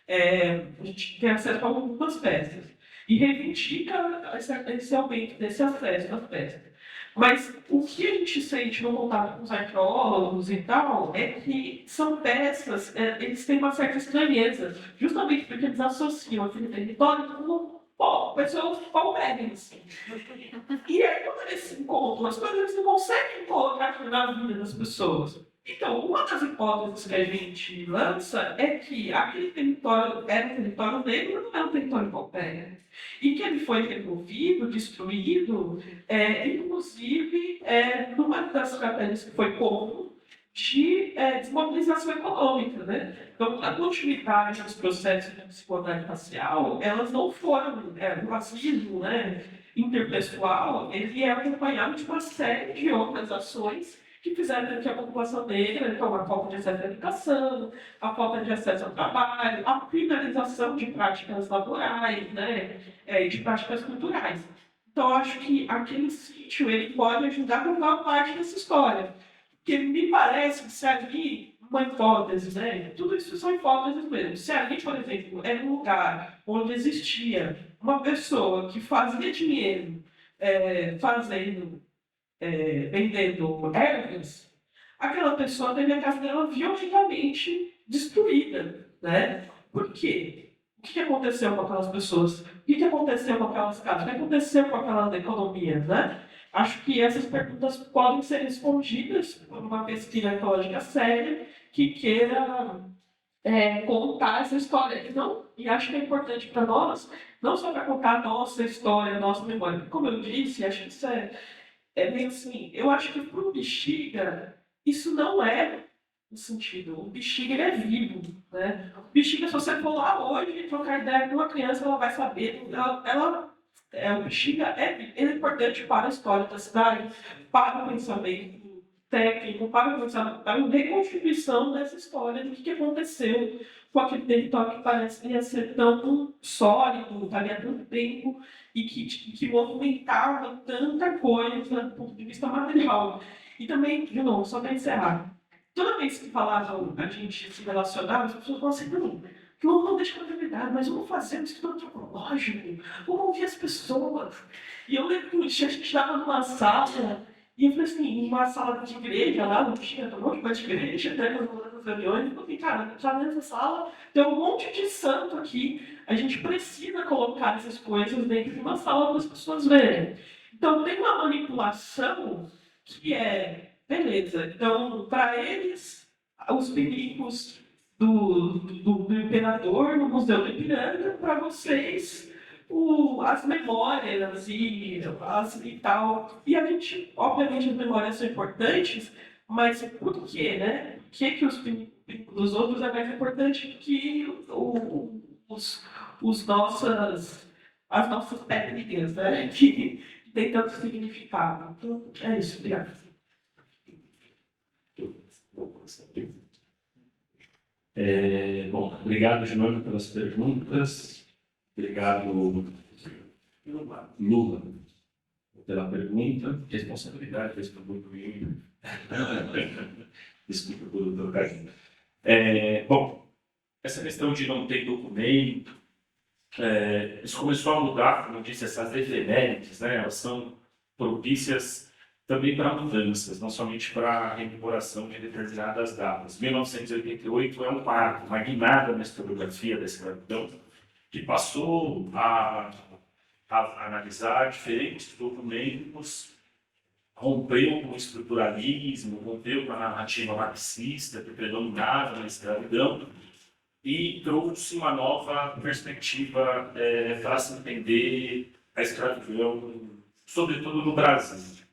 A gente tem acesso a algumas peças e reivindica esse aumento desse acesso às peças. Mas o que a gente sente no contato com os arqueólogos e tal é que são peças, eles têm uma certa estranheza, justamente porque eles associam aquele território com pessoas paupérrimas. E aí, quando eles se encontram, as coisas eles não conseguem colocar na vida das pessoas. Então, uma das hipóteses que a gente lança é que aquele território era um território negro, não é um território paupérrimo. E que ele foi removido, destruído, inclusive numa das estratégias que foi comum de desmobilização econômica, né? Então, a continuidade dos processos de desigualdade racial, elas não foram, o racismo, né, interpessoal, ele é acompanhado de uma série de outras ações que fizeram com que a população negra, então a falta de acesso à educação, a falta de acesso ao trabalho, a criminalização de práticas laborais, né, e de práticas culturais. Então, acho que aquele sítio ele pode ajudar a contar parte dessa história. Porque me parece que se ali, uma hipótese, né, tudo isso são hipóteses mesmo, se ali, por exemplo, era um lugar onde existia uma pessoa que fazia dinheiro vendendo ervas, aquela pessoa teve a casa dela violentamente destruída, né? Por quê? O que aconteceu com aquelas pessoas? O que aconteceu com aquelas casas? O que aconteceu com aquela economia, né? Acho que essas perguntas podem ser respondidas por uma pesquisa arqueológica séria que queira contar essa história. E acho que é importante para nós, não só para contar a nossa história, a nossa memória, porque, como eu disse, acho que isso é meio assim, eu acho que para o Bexiga, isso não é no sentido, o Bexiga ele é vivo, né? O Bexiga, se você for lá hoje e trocar ideia com uma criança, ela vai saber, o Bexiga ele é importante para a história da cidade, para o pensamento técnico, para a reconstituição dessa história do que aconteceu com aquele território que parecia ser tão sólido, está ali há tanto tempo, e que movimentava tanta coisa do ponto de vista material. E também, de novo, só para encerrar, toda vez que falavam a gente se relacionava, as pessoas falavam assim, não deixa para verdade, mas vamos fazer um estudo antropológico, vamos ouvir as pessoas. E eu lembro que a gente estava numa sala, e eu falei assim, uma sala de igreja lá, não tinha um monte de igreja, até nas reuniões, eu falei, cara, já nessa sala tem um monte de santo aqui, a gente precisa colocar essas coisas dentro de uma sala para as pessoas verem. Então tem uma manipulação que beleza, então para eles, os perigos do imperador no Museu do Ipiranga, para vocês, as memórias e tal. E a gente, obviamente, as memórias são importantes, mas por quê, né? Por que os perigos dos outros é mais importante do que as nossas técnicas, né? Que tem tanto significado. Então, é isso, obrigado. Bom, obrigado de novo pelas perguntas. Obrigado, Lula, pela pergunta. Responsabilidade para esse produto. Desculpa por trocar. Bom, essa questão de não ter documento, isso começou a mudar, como eu disse, essas efemérides, né? Elas são propícias também para mudanças, não somente para a rememoração de determinadas datas. 1988 é um marco, uma guinada na historiografia da escravidão, que passou a analisar diferentes documentos, rompeu com o estruturalismo, rompeu com a narrativa marxista que predominava na escravidão e trouxe uma nova perspectiva para se entender a escravidão, sobretudo no Brasil.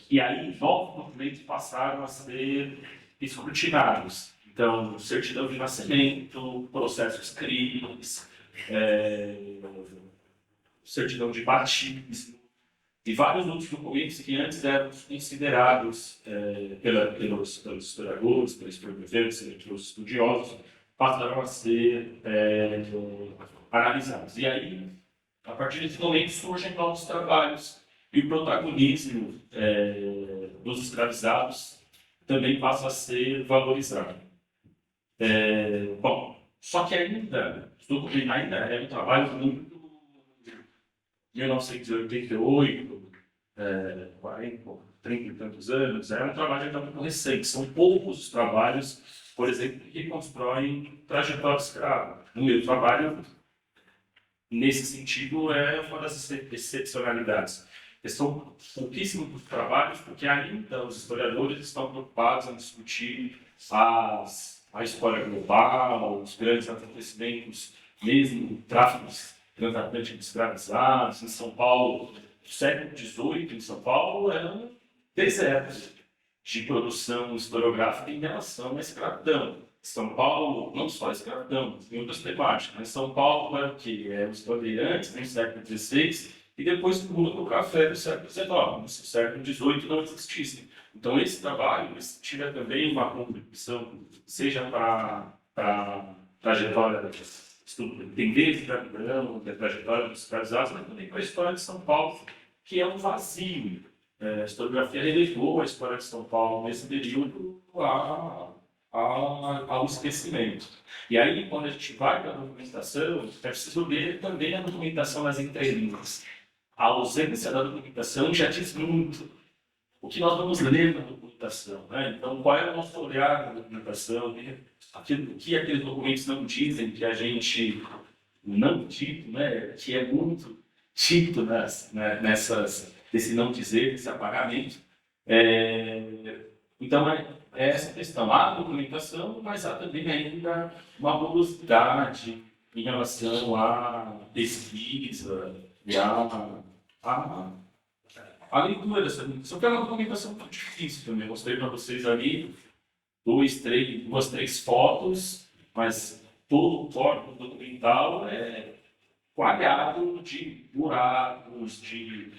E aí, novos documentos passaram a ser escrutinados. Então, certidão de nascimento, processos crimes, certidão de batismo e vários outros documentos que antes eram considerados pelos historiadores, pelos historiadores, pelos estudiosos, passaram a ser analisados. E aí, a partir desse momento, surgem novos trabalhos e o protagonismo dos escravizados também passa a ser valorizado. Bom, só que ainda é um trabalho muito 1988, 40, 30 e tantos anos, é um trabalho ainda muito recente. São poucos os trabalhos, por exemplo, que constroem trajetória escrava. O meu trabalho, nesse sentido, é uma das excepcionalidades. São pouquíssimos os trabalhos, porque ainda os historiadores estão preocupados em discutir a história global, os grandes acontecimentos, mesmo tráficos transatlânticos de escravizados. Em São Paulo, no século XVIII, em São Paulo, eram desertos de produção historiográfica em relação à escravidão. São Paulo, não só a escravidão, tem outras temáticas, mas São Paulo era o quê? Os bandeirantes no século XVI e depois o mundo do café do século XIX. No século XVIII não existissem. Então, esse trabalho tiver também uma contribuição, seja para a trajetória, entender a escravidão, a trajetória dos escravizados, mas também para a história de São Paulo, que é um vazio. A historiografia relegou a história de São Paulo nesse período ao esquecimento. E aí, quando a gente vai para a documentação, é preciso ler também a documentação nas entrelinhas. A ausência da documentação já diz muito o que nós vamos ler na documentação, né? Então, qual é o nosso olhar na documentação, o que aqueles documentos não dizem, que a gente não dito, né? Que é muito dito desse não dizer, desse apagamento. Então, é essa questão. Há documentação, mas há também ainda uma morosidade em relação à pesquisa e a leitura dessa documentação, que é uma documentação muito difícil também. Eu mostrei para vocês ali duas, três fotos, mas todo o corpo documental é coalhado de buracos, de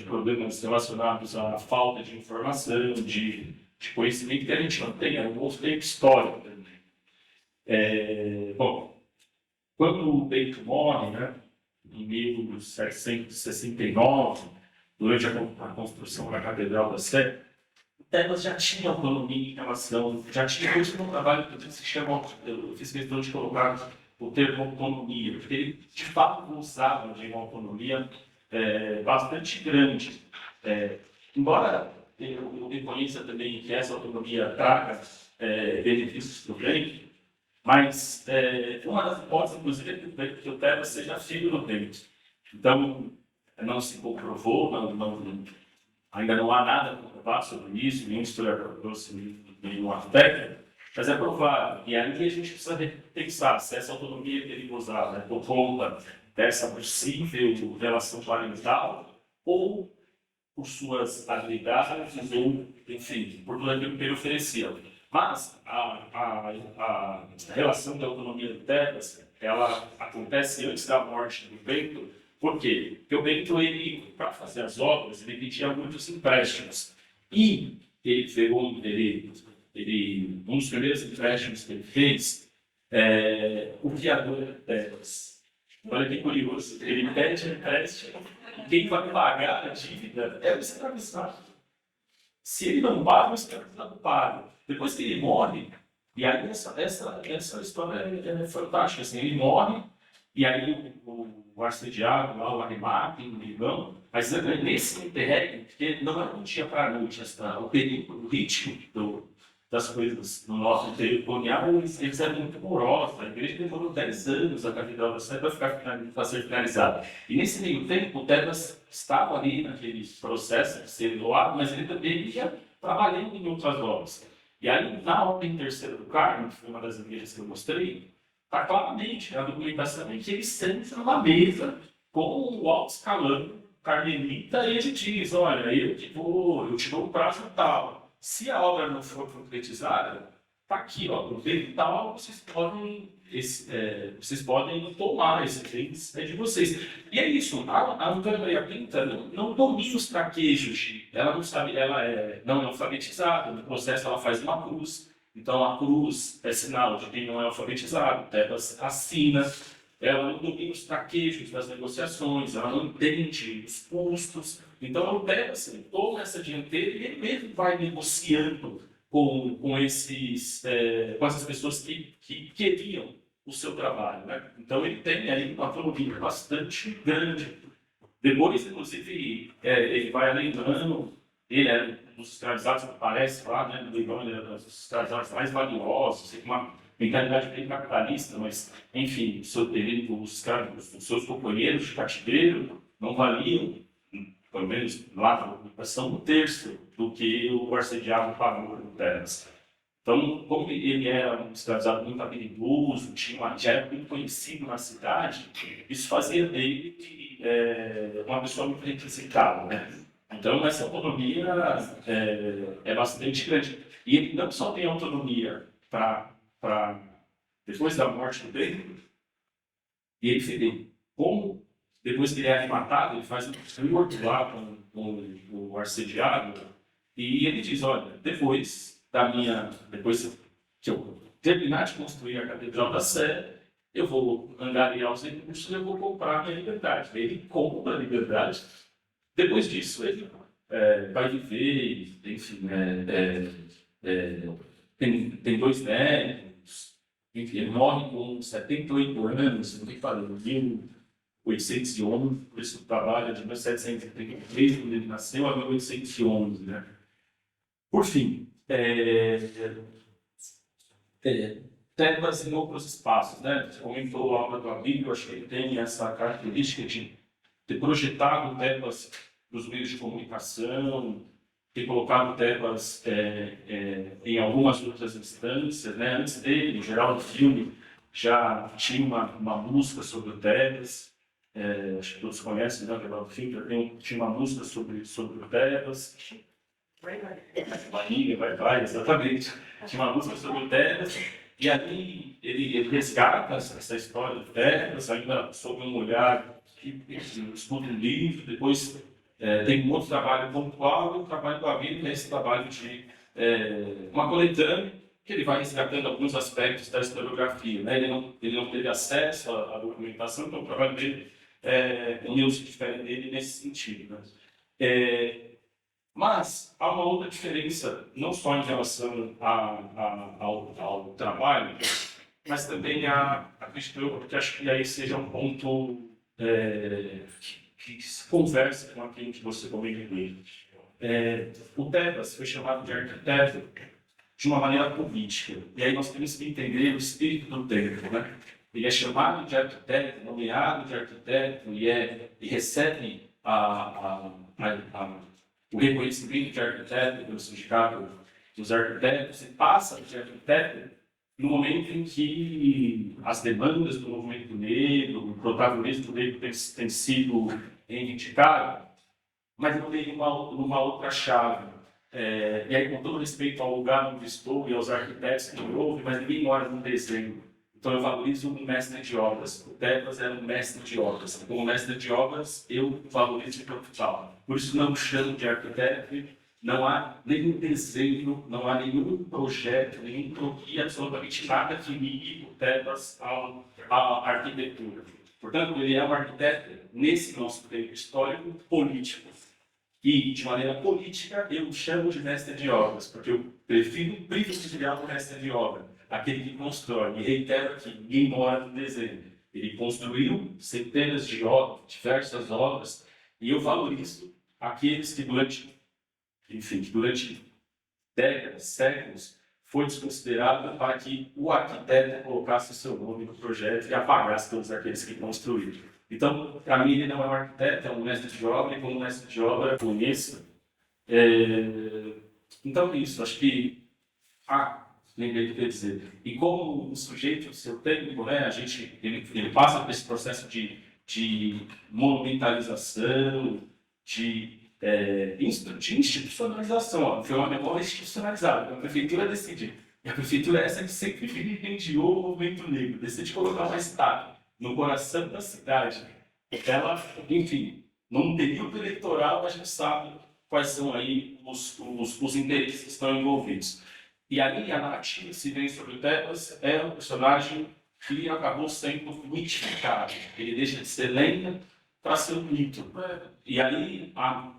problemas relacionados à falta de informação, de conhecimento que a gente não tem. Eu mostrei história também. Bom, quando o Bento morre, né, em 1769, durante a construção da Catedral da Sé, o Tebas já tinha autonomia em relação, já tinha hoje no trabalho que se chama, eu fiz questão de colocar o termo autonomia, porque ele de fato gozava de uma autonomia bastante grande. Embora eu reconheça também que essa autonomia traga benefícios para o Bento, mas uma das hipóteses, inclusive, é que o Tebas seja filho do Bento. Então, não se comprovou, ainda não há nada comprovado sobre isso, nenhum historiador trouxe nenhum aspecto, mas é provável. E aí a gente precisa pensar se essa autonomia que ele gozava por conta dessa possível relação parental ou por suas habilidades ou, enfim, por tudo aquilo que ele oferecia. Mas a relação da autonomia do Tebas, ela acontece antes da morte do Bento. Por quê? Porque o Bento, para fazer as obras, ele pedia muitos empréstimos. E ele pegou um dos primeiros empréstimos que ele fez, o fiador de Tebas. Olha que curioso, ele pede empréstimo, quem vai pagar a dívida é o escravizado. Se ele não paga, o escravizado paga. Depois que ele morre, e aí essa história é fantástica, assim, ele morre, e aí o arcediago, lá, o Arremate, o Ligão, mas nesse interregno, porque não era um dia para a noite, o ritmo das coisas no nosso período colonial, eles eram muito morosos. A igreja demorou 10 anos, a Catedral da Sé, para ser finalizada. E nesse meio tempo, o Tebas estava ali naquele processo de ser doado, mas ele também ia trabalhando em outras obras. E aí, na Ordem Terceira do Carmo, que foi uma das igrejas que eu mostrei, está claramente a documentação em que ele senta numa mesa com o alto escalão carmelita e ele diz, olha, eu te dou um prazo tal. Se a obra não for concretizada, está aqui, ó, no edital, vocês podem tomar esses bens de vocês. E é isso, a Antônia Maria Pinta não domina os traquejos, ela não sabe, ela não é alfabetizada, no processo ela faz uma cruz, então a cruz é sinal de quem não é alfabetizado, o Tebas assina, ela não domina os traquejos das negociações, ela não entende os custos. Então, o Tebas toma essa dianteira e ele mesmo vai negociando com essas pessoas que queriam o seu trabalho, né? Então, ele tem aí uma autonomia bastante grande. Depois, inclusive, ele vai alendando, ele é um dos escravizados que aparece lá, né? No Leilão, ele é um dos escravizados mais valiosos, tem uma mentalidade bem capitalista, mas, enfim, os seus companheiros de cativeiro não valiam, pelo menos lá na ocupação, um terço do que o arcediago pagou no Tebas. Então, como ele era um escravizado muito habilidoso, já era muito conhecido na cidade, isso fazia dele uma pessoa muito requisitada, né? Então, essa autonomia é bastante grande. E ele não só tem autonomia para depois da morte do Bento, e ele como depois que ele é matado, ele faz um morto lá com o arcediago, e ele diz, olha, depois que eu terminar de construir a Catedral da Sé, eu vou angariar os recursos e eu vou comprar a minha liberdade. Ele compra a liberdade. Depois disso, ele vai viver, enfim, tem 2 netos, enfim, ele morre com 78 anos, não tem que falar, 1811, por isso o trabalho é de 1733, quando ele nasceu, a 1811, né? Por fim, Tebas em outros espaços, né? Você comentou a obra do Abílio, eu acho que ele tem essa característica de ter projetado Tebas para os meios de comunicação, ter colocado Tebas em algumas outras instâncias, né? Antes dele, em geral, no filme, já tinha uma música sobre o Tebas, acho que todos conhecem, né? O filme já tinha uma música sobre o Tebas. Vai, exatamente. Tinha uma música sobre o Tebas, e aí ele resgata essa história do Tebas, ainda sob um olhar que estuda um livro, depois tem um outro trabalho pontual, e o trabalho do Abílio, que é esse trabalho de uma coletânea, que ele vai resgatando alguns aspectos da historiografia, né? Ele não teve acesso à documentação, então o trabalho dele não se difere dele nesse sentido, né? Mas há uma outra diferença, não só em relação ao trabalho, mas também acredito eu, porque acho que aí seja um ponto que se conversa com aquilo que você comentou. O Tebas foi chamado de arquiteto de uma maneira política, e aí nós temos que entender o espírito do tempo, né? Ele é chamado de arquiteto, nomeado de arquiteto, e recebe o reconhecimento de arquiteto pelo sindicato dos arquitetos, e passa de arquiteto no momento em que as demandas do movimento negro, o protagonismo negro tem sido reivindicado, mas eu tenho uma outra chave. E aí, com todo respeito ao lugar onde estou e aos arquitetos que me ouvem, mas ninguém mora no desenho. Então eu valorizo um mestre de obras. O Tebas era um mestre de obras. Como mestre de obras, eu valorizo o capital. Por isso não chamo de arquiteto, não há nenhum desenho, não há nenhum projeto, nenhum croquis, absolutamente nada que ligue o Tebas à arquitetura. Portanto, ele é um arquiteto, nesse nosso tempo histórico, político. E, de maneira política, eu o chamo de mestre de obras, porque eu prefiro privilegiar o mestre de obra, aquele que constrói. E reitero que ninguém mora no desenho. Ele construiu centenas de obras, diversas obras, e eu valorizo aqueles que durante décadas, séculos, foi desconsiderado para que o arquiteto colocasse o seu nome no projeto e apagasse todos aqueles que construíram. Então, para mim, ele não é um arquiteto, é um mestre de obra, e como mestre de obra, eu conheço. Então, é isso. Acho que... lembrei do que eu ia dizer. E como um sujeito do seu tempo, né, ele passa por esse processo de monumentalização, de institucionalização. Ó. Foi uma memória institucionalizada. A prefeitura decide. E a prefeitura é essa que sempre vilipendiou o movimento negro. Decide colocar uma estátua no coração da cidade. Ela, enfim, num período eleitoral, a gente sabe quais são aí os interesses que estão envolvidos. E aí a narrativa que se vê sobre o Tebas é um personagem que acabou sendo mitificado. Ele deixa de ser lenda para ser um mito. E aí,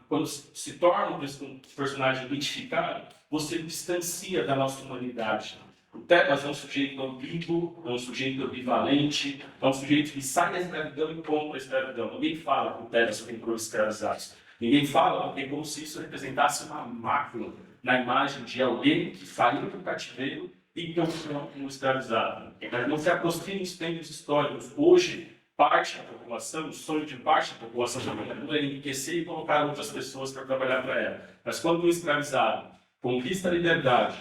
quando se torna um personagem mitificado, você distancia da nossa humanidade. O Tebas é um sujeito ambíguo, é um sujeito ambivalente, é um sujeito que sai da escravidão e compra a escravidão. Ninguém fala que o Tebas comprou escravizados. Ninguém fala porque é como se isso representasse uma mácula na imagem de alguém que saiu do cativeiro e comprou um escravizado. Mas não se aproxima dos tempos históricos. Hoje, parte da população, o sonho de parte da população trabalhadora é enriquecer e colocar outras pessoas para trabalhar para ela. Mas quando o escravizado conquista a liberdade,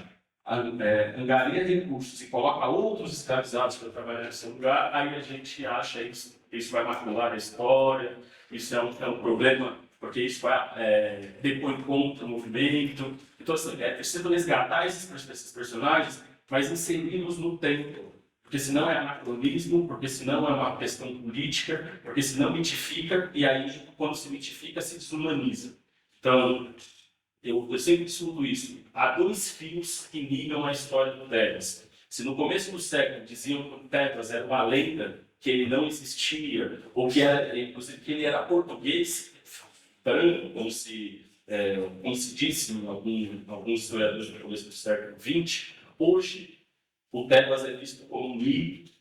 angaria recursos e coloca outros escravizados para trabalhar nesse lugar, aí a gente acha isso vai macular a história, isso é um problema, porque isso vai depor contra o movimento. Então, assim, é preciso resgatar esses personagens, mas inseri-los no tempo. Porque senão é anacronismo, porque senão é uma questão política, porque senão mitifica, e aí, quando se mitifica, se desumaniza. Então, eu sempre discuto isso. Há dois fios que ligam a história do Tebas. Se no começo do século diziam que o Tebas era uma lenda, que ele não existia, ou que ele era português, branco, como se disse em alguns historiadores do começo do século XX, hoje o Tebas é visto como um mito,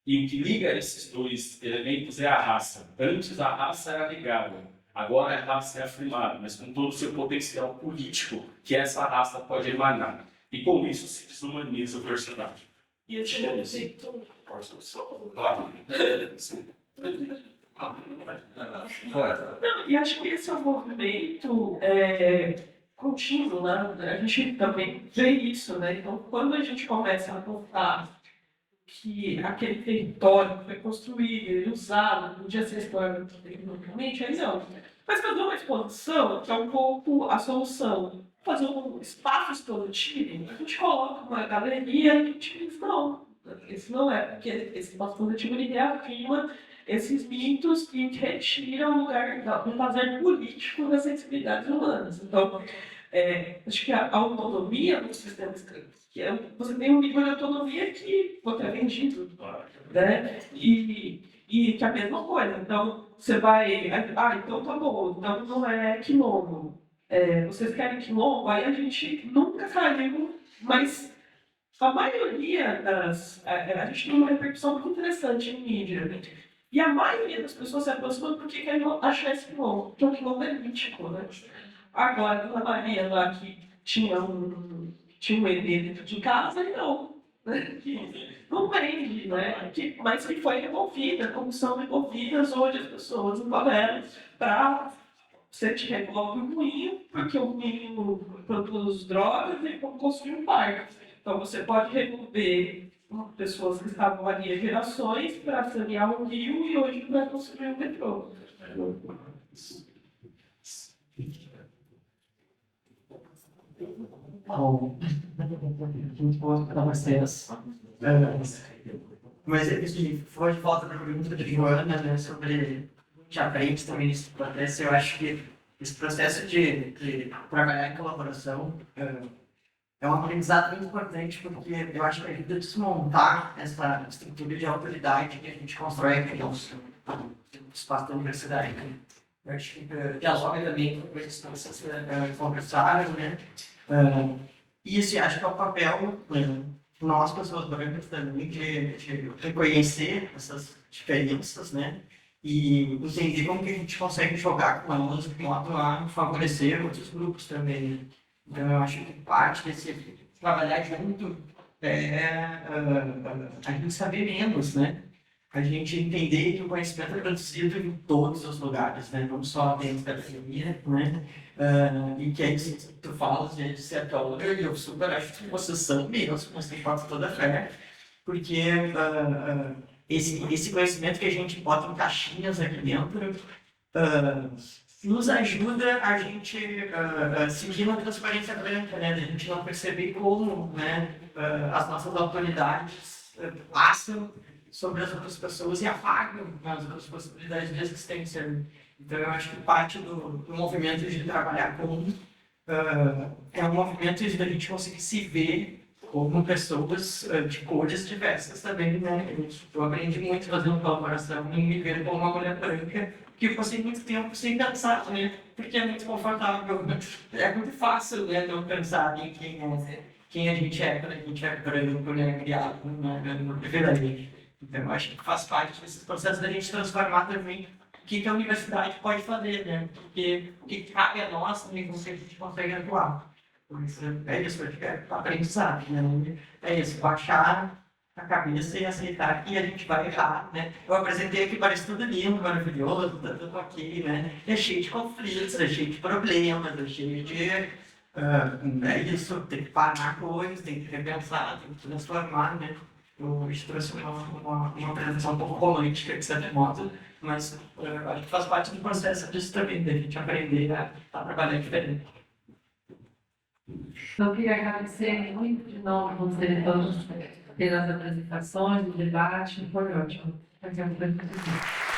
E o que liga esses dois elementos é a raça. Antes a raça era negada, agora a raça é afirmada, mas com todo o seu potencial político que essa raça pode emanar. E com isso se desumaniza o personagem. E esse movimento. Não, e acho que esse é um movimento contínuo, né? A gente também vê isso, né? Então, quando a gente começa a notar que aquele território que foi construído e usado podia ser explorado tecnicamente, aí não. Mas fazer uma exposição, que é um pouco a solução, fazer um espaço expositivo, a gente coloca uma galeria e a gente diz, não, esse não é, porque esse espaço expositivo ele reafirma esses mitos e retira o lugar do fazer político das sensibilidades humanas. Então, acho que a autonomia dos sistemas, você tem um nível de autonomia que é vendido, né? E que é a mesma coisa. Então, você vai... então tá bom, então não é quilombo. Vocês querem quilombo? Aí a gente nunca saiu, mas a maioria a gente tem uma repercussão muito interessante em mídia. E a maioria das pessoas se aproximam porque querem achar esse quilombo, porque o quilombo é mítico, né? Agora, a Maria lá que tinha um ET dentro de casa, não. Né? Que não vende, né? Mas que foi removida, como são removidas hoje as pessoas em favelas para você te revolve o moinho, porque o moinho produz drogas e construir um parque. Então você pode remover pessoas que estavam ali há gerações para sanear um rio e hoje vai construir um metrô. Bom, muito bom para vocês. Mas isso foi de volta para a pergunta de Joana, né, sobre a gente aprende também nesse processo. Eu acho que esse processo de trabalhar em colaboração é um aprendizado muito importante, porque eu acho que ajuda a desmontar essa estrutura de autoridade que a gente constrói aqui no espaço da universidade. Eu acho que dialoga também com coisas que vocês conversaram, né? E assim, acho que é o papel nós, pessoas brancas, também, de reconhecer essas diferenças, né? E entender como que a gente consegue jogar com elas de modo a favorecer outros grupos também. Né? Então, eu acho que parte desse trabalhar junto a gente saber menos, né? A gente entender que o conhecimento é produzido em todos os lugares, né? Não só dentro da academia, né? E que é isso que tu falas de certa hora, eu super acho que vocês são mesmo, mas tem quase toda a fé, porque esse conhecimento que a gente bota em caixinhas aqui dentro nos ajuda a gente seguir uma transparência branca, né? A gente não perceber como, né, as nossas autoridades passam sobre as outras pessoas e apagam as outras possibilidades de existência. Então, eu acho que parte do movimento de trabalhar com é um movimento de a gente conseguir se ver como pessoas de cores diversas também, né? Eu aprendi muito fazendo colaboração em me ver como uma mulher branca, que eu passei muito tempo sem pensar, né? Porque é muito confortável, é muito fácil, né, não pensar em quem a gente é quando a gente é branco, né, criado na privilégio. Então, eu acho que faz parte desse processo da gente transformar também o que a universidade pode fazer, né? Porque o que cabe a nós também, como que a gente consegue atuar. Por isso, é isso, acho que é aprendizado, né? É isso, baixar a cabeça e aceitar que a gente vai errar, né? Eu apresentei aqui, parece tudo lindo, maravilhoso, tá tudo aqui, né? É cheio de conflitos, é cheio de problemas, é cheio de... é isso, tem que parar coisas, tem que repensar, tem que transformar, né? Eu trouxe uma apresentação um pouco romântica, de certo modo, mas acho que faz parte do processo disso também, da gente aprender a trabalhar diferente. Então, eu queria agradecer muito de novo vocês todos pelas apresentações, o debate, foi ótimo. Foi muito bom.